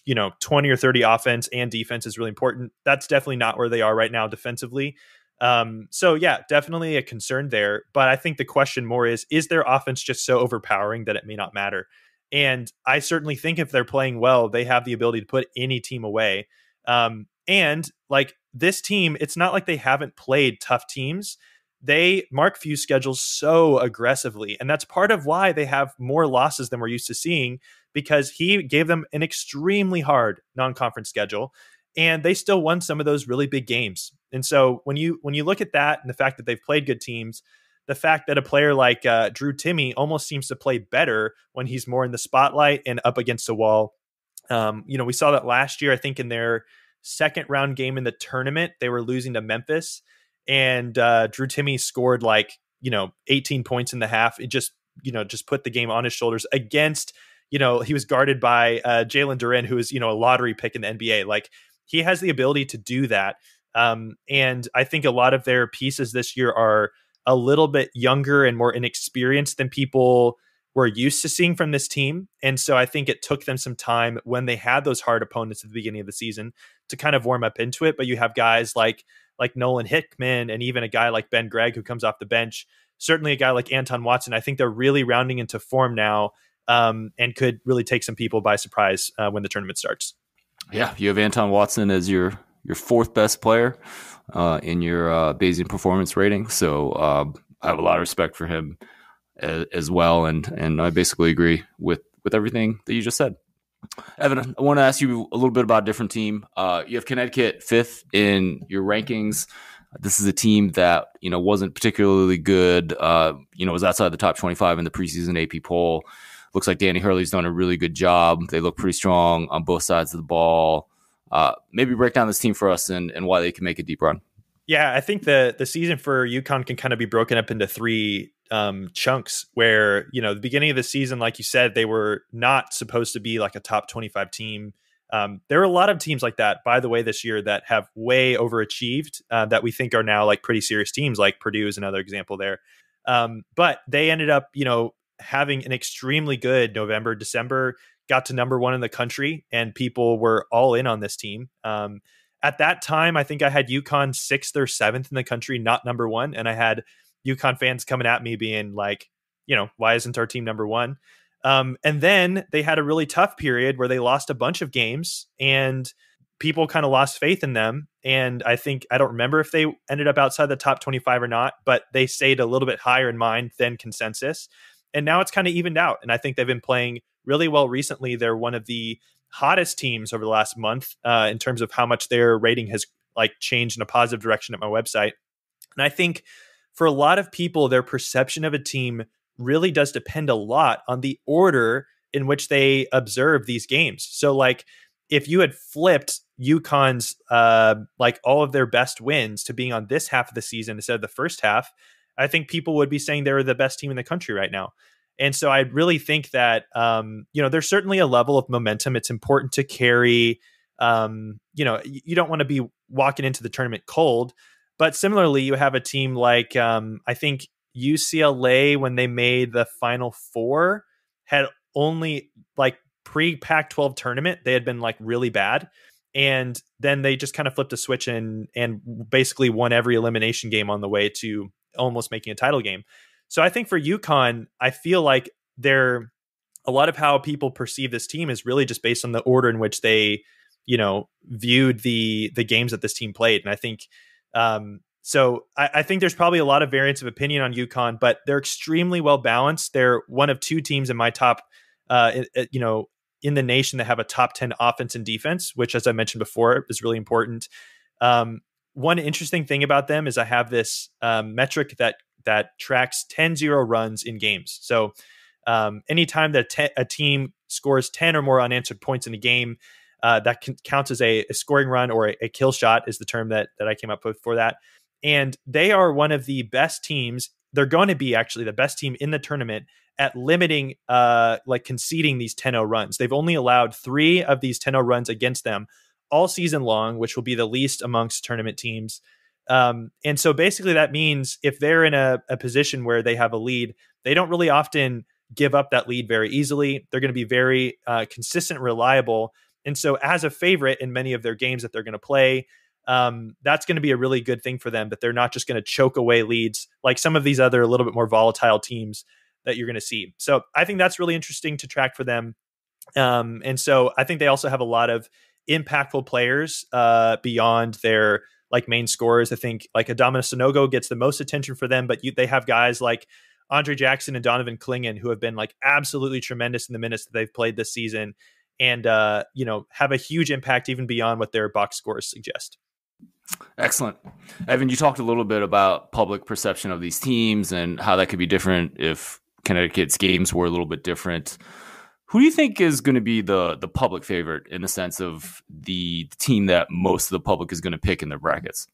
Speaker 1: 20 or 30 offense and defense is really important. That's definitely not where they are right now defensively. So yeah, definitely a concern there. But I think the question more is their offense just so overpowering that it may not matter? And I certainly think if they're playing well, they have the ability to put any team away. And like this team, it's not like they haven't played tough teams. They Mark Few's schedules so aggressively. And that's part of why they have more losses than we're used to seeing, because he gave them an extremely hard non-conference schedule. And they still won some of those really big games. And so when you look at that and the fact that they've played good teams, the fact that a player like Drew Timme almost seems to play better when he's more in the spotlight and up against the wall. We saw that last year, I think in their second round game in the tournament, they were losing to Memphis, and Drew Timme scored 18 points in the half. It just put the game on his shoulders against, he was guarded by Jaylen Duren, who is, a lottery pick in the NBA. Like, he has the ability to do that. And I think a lot of their pieces this year are a little bit younger and more inexperienced than people were used to seeing from this team. And so I think it took them some time when they had those hard opponents at the beginning of the season to kind of warm up into it. But you have guys like Nolan Hickman and even a guy like Ben Gregg who comes off the bench. Certainly a guy like Anton Watson. I think they're really rounding into form now, and could really take some people by surprise when the tournament starts.
Speaker 2: Yeah, you have Anton Watson as your fourth best player in your Bayesian performance rating. So I have a lot of respect for him as well, and I basically agree with everything that you just said. Evan, I want to ask you a little bit about a different team. You have Connecticut fifth in your rankings. This is a team that wasn't particularly good. Was outside the top 25 in the preseason AP poll. Looks like Danny Hurley's done a really good job. They look pretty strong on both sides of the ball. Maybe break down this team for us and why they can make a deep run.
Speaker 1: Yeah, I think the season for UConn can kind of be broken up into three chunks where, the beginning of the season, like you said, they were not supposed to be like a top 25 team. There are a lot of teams like that, by the way, this year that have way overachieved that we think are now like pretty serious teams, like Purdue is another example there. But they ended up, having an extremely good November, December, got to number one in the country, and people were all in on this team. At that time, I think I had UConn 6th or 7th in the country, not number one. And I had UConn fans coming at me being like, why isn't our team number one? And then they had a really tough period where they lost a bunch of games and people kind of lost faith in them. And I don't remember if they ended up outside the top 25 or not, but they stayed a little bit higher in mind than consensus. And now it's kind of evened out. And I think they've been playing really well recently. They're one of the hottest teams over the last month in terms of how much their rating has changed in a positive direction at my website. And I think for a lot of people, their perception of a team really does depend a lot on the order in which they observe these games. So if you had flipped UConn's all of their best wins to being on this half of the season instead of the first half, I think people would be saying they're the best team in the country right now. And so I really think that, there's certainly a level of momentum. It's important to carry, you don't want to be walking into the tournament cold. But similarly, you have a team like, I think UCLA, when they made the Final Four, had only pre-Pac-12 tournament, they had been really bad. And then they just kind of flipped a switch and basically won every elimination game on the way to almost making a title game. So I think for UConn, I feel like a lot of how people perceive this team is really just based on the order in which they, viewed the games that this team played. And I think, I think there's probably a lot of variance of opinion on UConn, but they're extremely well balanced. They're one of two teams in my top, in the nation that have a top 10 offense and defense, which, as I mentioned before, is really important. One interesting thing about them is I have this metric that tracks 10-0 runs in games. So anytime that a team scores 10 or more unanswered points in a game, that counts as a scoring run, or a kill shot is the term that I came up with for that. And they are one of the best teams. They're going to be actually the best team in the tournament at limiting, conceding these 10-0 runs. They've only allowed 3 of these 10-0 runs against them all season long, which will be the least amongst tournament teams. And so basically that means if they're in a position where they have a lead, they don't really often give up that lead very easily. They're going to be very consistent, reliable. And so as a favorite in many of their games that they're going to play, that's going to be a really good thing for them, that they're not just going to choke away leads like some of these other a little bit more volatile teams that you're going to see. So I think that's really interesting to track for them. And so I think they also have a lot of impactful players beyond their like main scorers. I think like Adama Sanogo gets the most attention for them, but they have guys like Andre Jackson and Donovan Clingan who have been like absolutely tremendous in the minutes that they've played this season, and have a huge impact even beyond what their box scores suggest.
Speaker 2: Excellent. Evan, you talked a little bit about public perception of these teams and how that could be different if Connecticut's games were a little bit different. Who do you think is going to be the public favorite in the sense of the team that most of the public is going to pick in their brackets?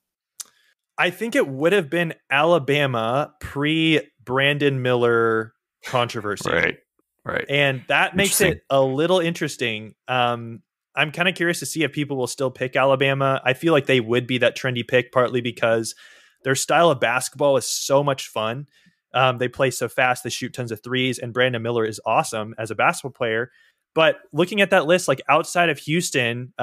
Speaker 1: I think it would have been Alabama pre-Brandon Miller controversy.
Speaker 2: Right.
Speaker 1: And that makes it a little interesting. I'm kind of curious to see if people will still pick Alabama. I feel like they would be that trendy pick, partly because their style of basketball is so much fun. They play so fast, they shoot tons of threes, and Brandon Miller is awesome as a basketball player. But looking at that list, like outside of Houston,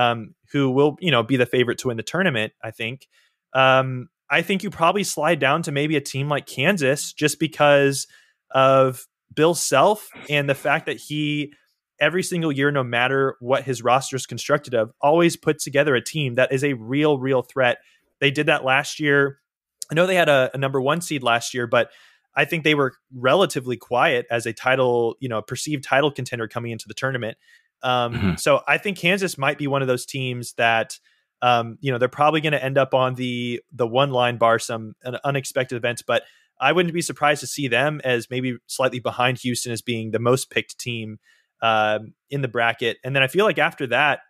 Speaker 1: who will, be the favorite to win the tournament, I think you probably slide down to maybe a team like Kansas just because of Bill Self and the fact that he, every single year, no matter what his roster is constructed of, always puts together a team that is a real threat. They did that last year. I know they had a number 1 seed last year, but I think they were relatively quiet as a title, perceived title contender coming into the tournament. So I think Kansas might be one of those teams that, they're probably going to end up on the one line bar, some unexpected events, but I wouldn't be surprised to see them as maybe slightly behind Houston as being the most picked team in the bracket. And then I feel like after that,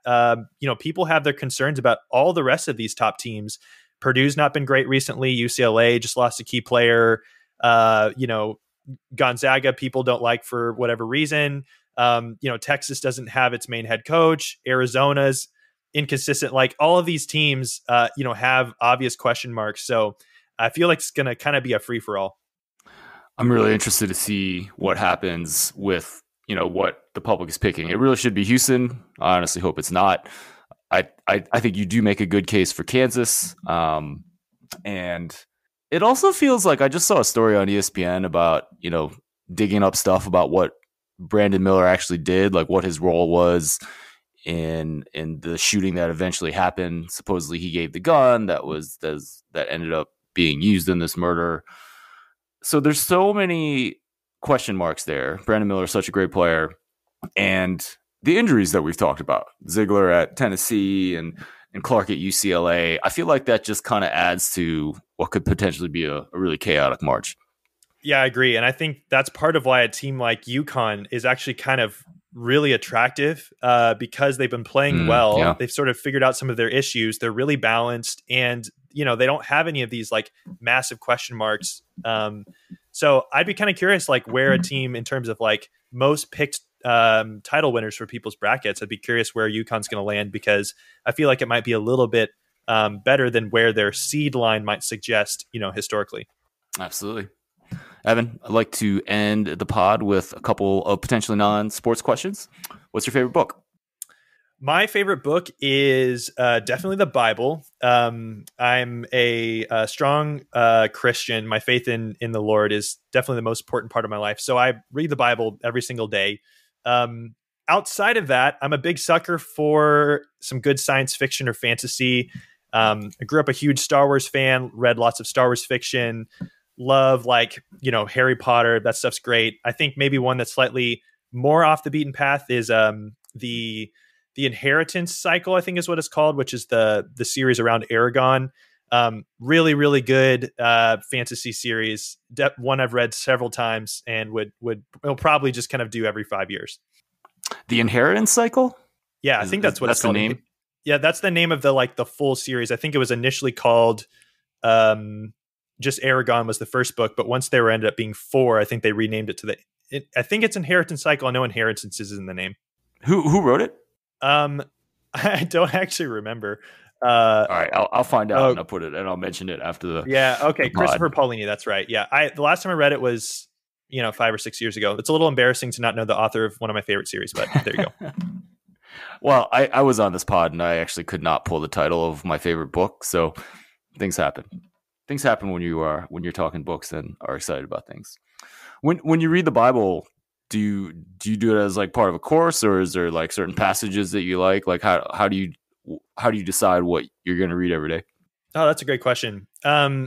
Speaker 1: people have their concerns about all the rest of these top teams. Purdue's not been great recently. UCLA just lost a key player. Gonzaga people don't like for whatever reason. Texas doesn't have its main head coach. Arizona's inconsistent. Like all of these teams, have obvious question marks. So I feel like it's going to kind of be a free for all.
Speaker 2: I'm really interested to see what happens with, what the public is picking. It really should be Houston. I honestly hope it's not. I think you do make a good case for Kansas. And it also feels like I just saw a story on ESPN about, digging up stuff about what Brandon Miller actually did, like what his role was in the shooting that eventually happened. Supposedly he gave the gun that ended up being used in this murder. So there's so many question marks there. Brandon Miller is such a great player. And the injuries that we've talked about, Zeigler at Tennessee and Clark at UCLA, I feel like that just kind of adds to what could potentially be a really chaotic March.
Speaker 1: Yeah, I agree. And I think that's part of why a team like UConn is actually kind of really attractive because they've been playing well. Yeah. They've sort of figured out some of their issues. They're really balanced and, they don't have any of these like massive question marks. So I'd be kind of curious, like where a team in terms of like most picked title winners for people's brackets, I'd be curious where UConn's going to land because I feel like it might be a little bit better than where their seed line might suggest, historically.
Speaker 2: Absolutely. Evan, I'd like to end the pod with a couple of potentially non-sports questions. What's your favorite book?
Speaker 1: My favorite book is definitely the Bible. I'm a strong Christian. My faith in the Lord is definitely the most important part of my life. So I read the Bible every single day. Outside of that, I'm a big sucker for some good science fiction or fantasy. I grew up a huge Star Wars fan, read lots of Star Wars fiction, love Harry Potter. That stuff's great. I think maybe one that's slightly more off the beaten path is the Inheritance Cycle, I think is what it's called, which is the series around Aragon. Really, really good fantasy series. One I've read several times and will probably just kind of do every 5 years.
Speaker 2: The Inheritance Cycle?
Speaker 1: Yeah, I think that's what it's called.
Speaker 2: The name?
Speaker 1: Yeah, that's the name of the full series. I think it was initially called just Aragon was the first book, but once there ended up being 4, I think they renamed it to I think it's Inheritance Cycle. I know Inheritance is in the name.
Speaker 2: Who wrote it?
Speaker 1: I don't actually remember.
Speaker 2: All right, I'll find out and I'll put it and I'll mention it after the.
Speaker 1: Yeah. Okay. Christopher Paolini. That's right. Yeah. The last time I read it was, 5 or 6 years ago. It's a little embarrassing to not know the author of one of my favorite series, but there you go.
Speaker 2: Well, I was on this pod and I actually could not pull the title of my favorite book. So things happen. Things happen when you're talking books and are excited about things. When you read the Bible, do you do it as like part of a course, or is there like certain passages that you like? Like how do you decide what you're going to read every day?
Speaker 1: Oh, that's a great question.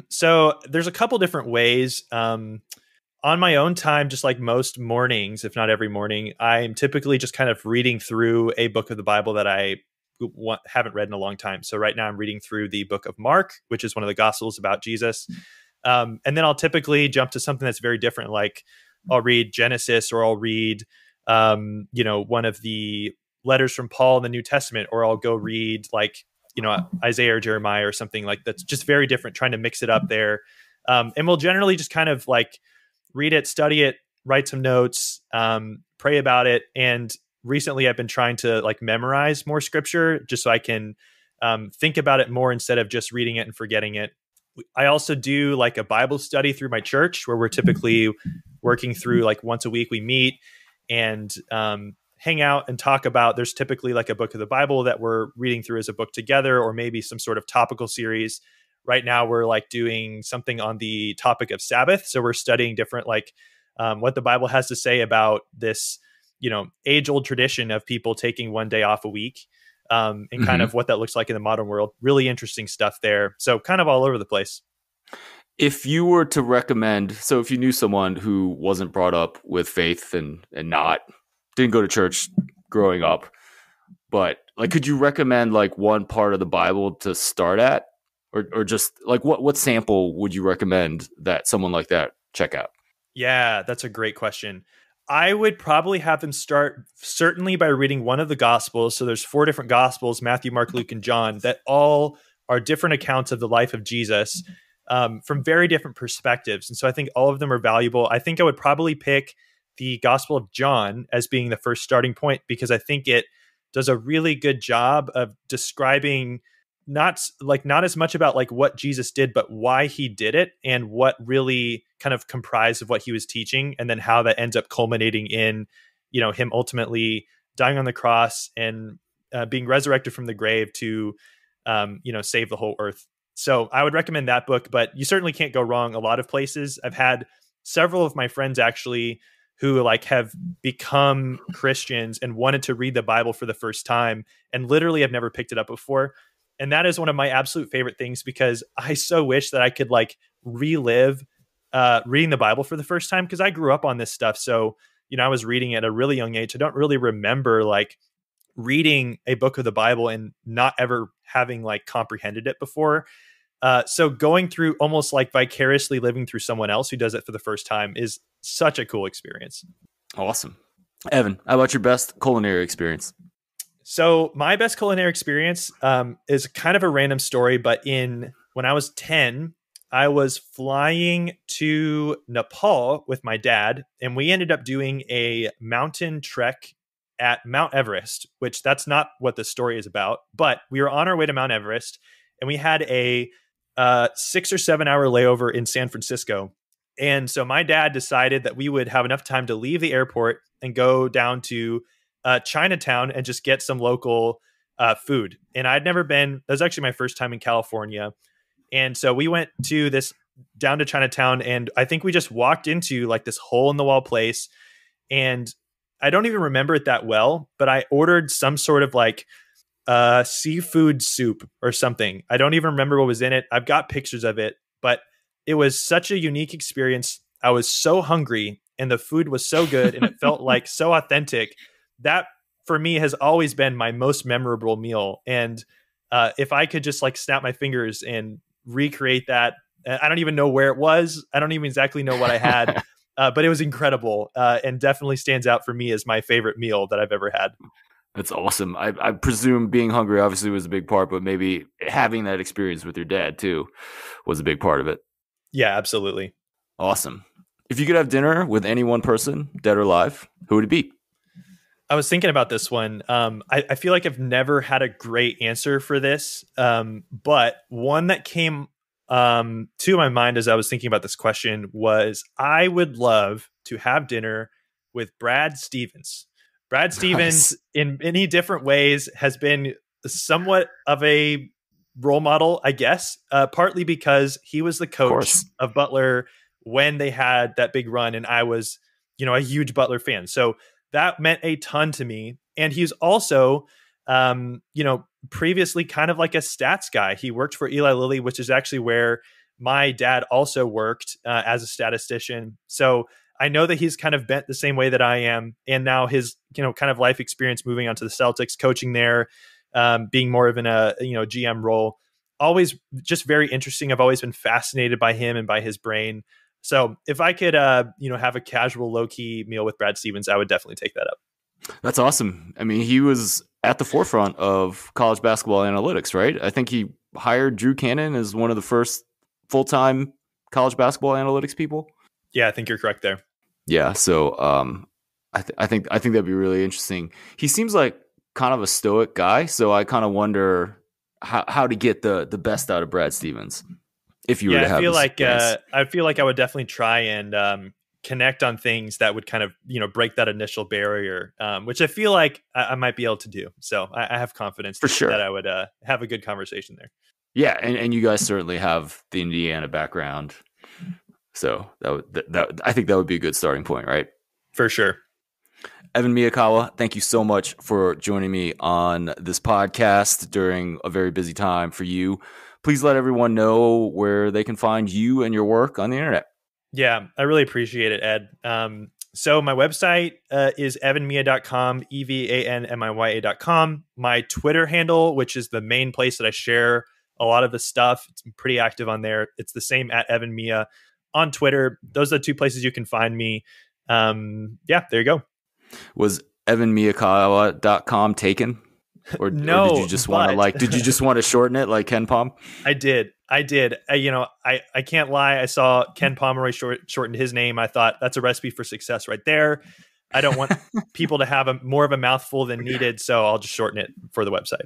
Speaker 1: So there's a couple different ways. On my own time, just like most mornings, if not every morning, I'm typically just kind of reading through a book of the Bible that I haven't read in a long time. So right now I'm reading through the book of Mark, which is one of the Gospels about Jesus. And then I'll typically jump to something that's very different. Like I'll read Genesis, or I'll read, one of the letters from Paul in the New Testament, or I'll go read like, Isaiah or Jeremiah or something like that's just very different, trying to mix it up there. And we'll generally just kind of like read it, study it, write some notes, pray about it. And recently I've been trying to like memorize more scripture just so I can think about it more instead of just reading it and forgetting it. I also do like a Bible study through my church where we're typically working through like once a week we meet and hang out and talk about, there's typically like a book of the Bible that we're reading through as a book together, or maybe some sort of topical series. Right now we're like doing something on the topic of Sabbath. So we're studying different, like what the Bible has to say about this, age old tradition of people taking one day off a week, and kind of what that looks like in the modern world. Really interesting stuff there. So kind of all over the place.
Speaker 2: If you were to recommend, so if you knew someone who wasn't brought up with faith and didn't go to church growing up, but like, could you recommend like one part of the Bible to start at? Or just like what sample would you recommend that someone like that check out?
Speaker 1: Yeah, that's a great question. I would probably have them start certainly by reading one of the Gospels. So there's 4 different Gospels, Matthew, Mark, Luke, and John, that all are different accounts of the life of Jesus from very different perspectives. And so I think all of them are valuable. I think I would probably pick the Gospel of John as being the first starting point, because I think it does a really good job of describing not as much about like what Jesus did, but why he did it and what really kind of comprised of what he was teaching. And then how that ends up culminating in, him ultimately dying on the cross and being resurrected from the grave to, save the whole earth. So I would recommend that book, but you certainly can't go wrong a lot of places. I've had several of my friends actually who like have become Christians and wanted to read the Bible for the first time and literally have never picked it up before. And that is one of my absolute favorite things, because I so wish that I could like relive reading the Bible for the first time, because I grew up on this stuff. So, I was reading at a really young age. I don't really remember like reading a book of the Bible and not ever having like comprehended it before. So going through almost like vicariously living through someone else who does it for the first time is such a cool experience.
Speaker 2: Awesome. Evan, how about your best culinary experience?
Speaker 1: So my best culinary experience is kind of a random story, but when I was 10, I was flying to Nepal with my dad, and we ended up doing a mountain trek at Mount Everest, which that's not what the story is about, but we were on our way to Mount Everest, and we had a 6 or 7 hour layover in San Francisco. And so my dad decided that we would have enough time to leave the airport and go down to Chinatown and just get some local food. And I'd never been, that was actually my first time in California. And so we went down to Chinatown, and I think we just walked into like this hole in the wall place. And I don't even remember it that well, but I ordered some sort of like seafood soup or something. I don't even remember what was in it. I've got pictures of it, but it was such a unique experience. I was so hungry, and the food was so good, and it felt like so authentic. That for me has always been my most memorable meal. And if I could just like snap my fingers and recreate that, I don't even know where it was. I don't even exactly know what I had, but it was incredible and definitely stands out for me as my favorite meal that I've ever had.
Speaker 2: That's awesome. I presume being hungry obviously was a big part, but maybe having that experience with your dad too was a big part of it.
Speaker 1: Yeah, absolutely.
Speaker 2: Awesome. If you could have dinner with any one person, dead or alive, who would it be?
Speaker 1: I was thinking about this one. I feel like I've never had a great answer for this, but one that came to my mind as I was thinking about this question was I would love to have dinner with Brad Stevens. Brad Stevens, in many different ways, has been somewhat of a role model, I guess, partly because he was the coach of Butler when they had that big run, and I was, a huge Butler fan. So that meant a ton to me. And he's also, previously kind of like a stats guy. He worked for Eli Lilly, which is actually where my dad also worked as a statistician. So I know that he's kind of bent the same way that I am. And now his, kind of life experience moving on to the Celtics, coaching there, being more of in a, GM role, always just very interesting. I've always been fascinated by him and by his brain. So if I could, have a casual low key meal with Brad Stevens, I would definitely take that up.
Speaker 2: That's awesome. I mean, he was at the forefront of college basketball analytics, right? I think he hired Drew Cannon as one of the first full-time college basketball analytics people.
Speaker 1: Yeah, I think you're correct there.
Speaker 2: Yeah. So, I think that'd be really interesting. He seems like kind of a stoic guy. So I kind of wonder how to get the best out of Brad Stevens. If you were to have,
Speaker 1: I feel like I would definitely try and connect on things that would kind of break that initial barrier, which I feel like I might be able to do. So I have confidence
Speaker 2: for sure
Speaker 1: that I would have a good conversation there.
Speaker 2: Yeah, and you guys certainly have the Indiana background, so I think that would be a good starting point, right?
Speaker 1: For sure.
Speaker 2: Evan Miyakawa, thank you so much for joining me on this podcast during a very busy time for you. Please let everyone know where they can find you and your work on the internet.
Speaker 1: Yeah, I really appreciate it, Ed. So my website is evanmiya.com, evanmiya.com. My Twitter handle, which is the main place that I share a lot of the stuff, it's pretty active on there. It's the same at Evan Miya on Twitter. Those are the two places you can find me. Yeah, there you go.
Speaker 2: Was evanmiyakawa.com taken? Or did you just want to shorten it like Ken Pom?
Speaker 1: I did. I can't lie. I saw Ken Pomeroy shortened his name. I thought that's a recipe for success right there. I don't want people to have more of a mouthful than needed, so I'll just shorten it for the website.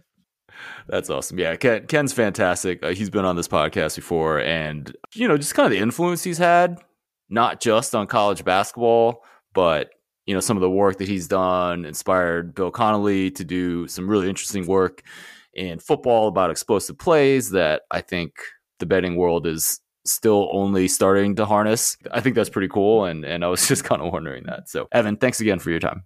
Speaker 2: That's awesome. Yeah, Ken's fantastic. He's been on this podcast before, and just kind of the influence he's had, not just on college basketball, but some of the work that he's done inspired Bill Connolly to do some really interesting work in football about explosive plays that I think the betting world is still only starting to harness. I think that's pretty cool, and I was just kind of wondering that. So, Evan, thanks again for your time.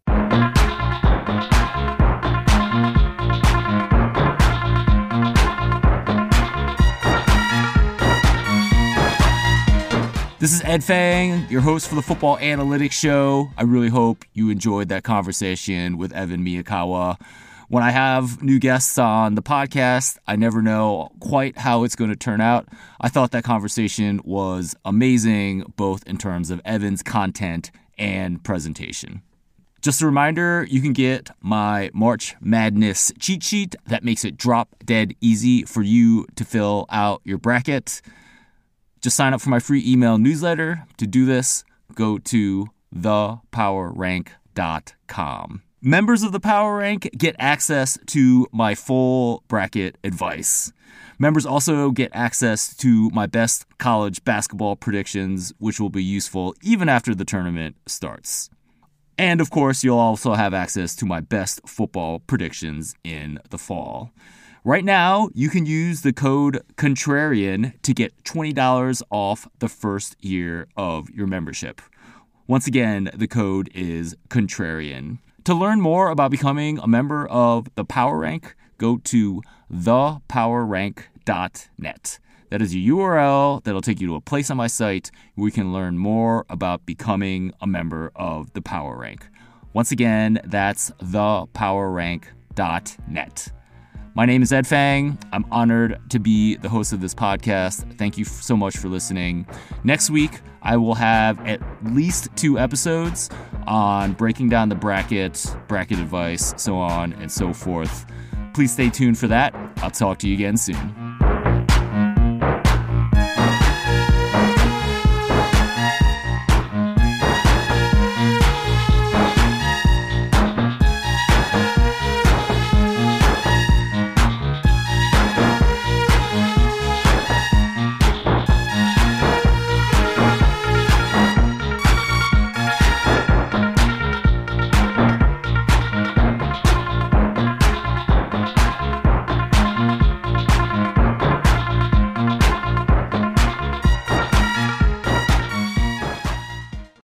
Speaker 2: This is Ed Fang, your host for the Football Analytics Show. I really hope you enjoyed that conversation with Evan Miyakawa. When I have new guests on the podcast, I never know quite how it's going to turn out. I thought that conversation was amazing, both in terms of Evan's content and presentation. Just a reminder, you can get my March Madness cheat sheet that makes it drop dead easy for you to fill out your bracket. Just sign up for my free email newsletter. To do this, go to thepowerrank.com. Members of the Power Rank get access to my full bracket advice. Members also get access to my best college basketball predictions, which will be useful even after the tournament starts. And of course, you'll also have access to my best football predictions in the fall. Right now, you can use the code Contrarian to get $20 off the first year of your membership. Once again, the code is Contrarian. To learn more about becoming a member of the Power Rank, go to thepowerrank.net. That is a URL that'll take you to a place on my site where you can learn more about becoming a member of the Power Rank. Once again, that's thepowerrank.net. My name is Ed Fang. I'm honored to be the host of this podcast. Thank you so much for listening. Next week, I will have at least 2 episodes on breaking down the bracket advice, so on and so forth. Please stay tuned for that. I'll talk to you again soon.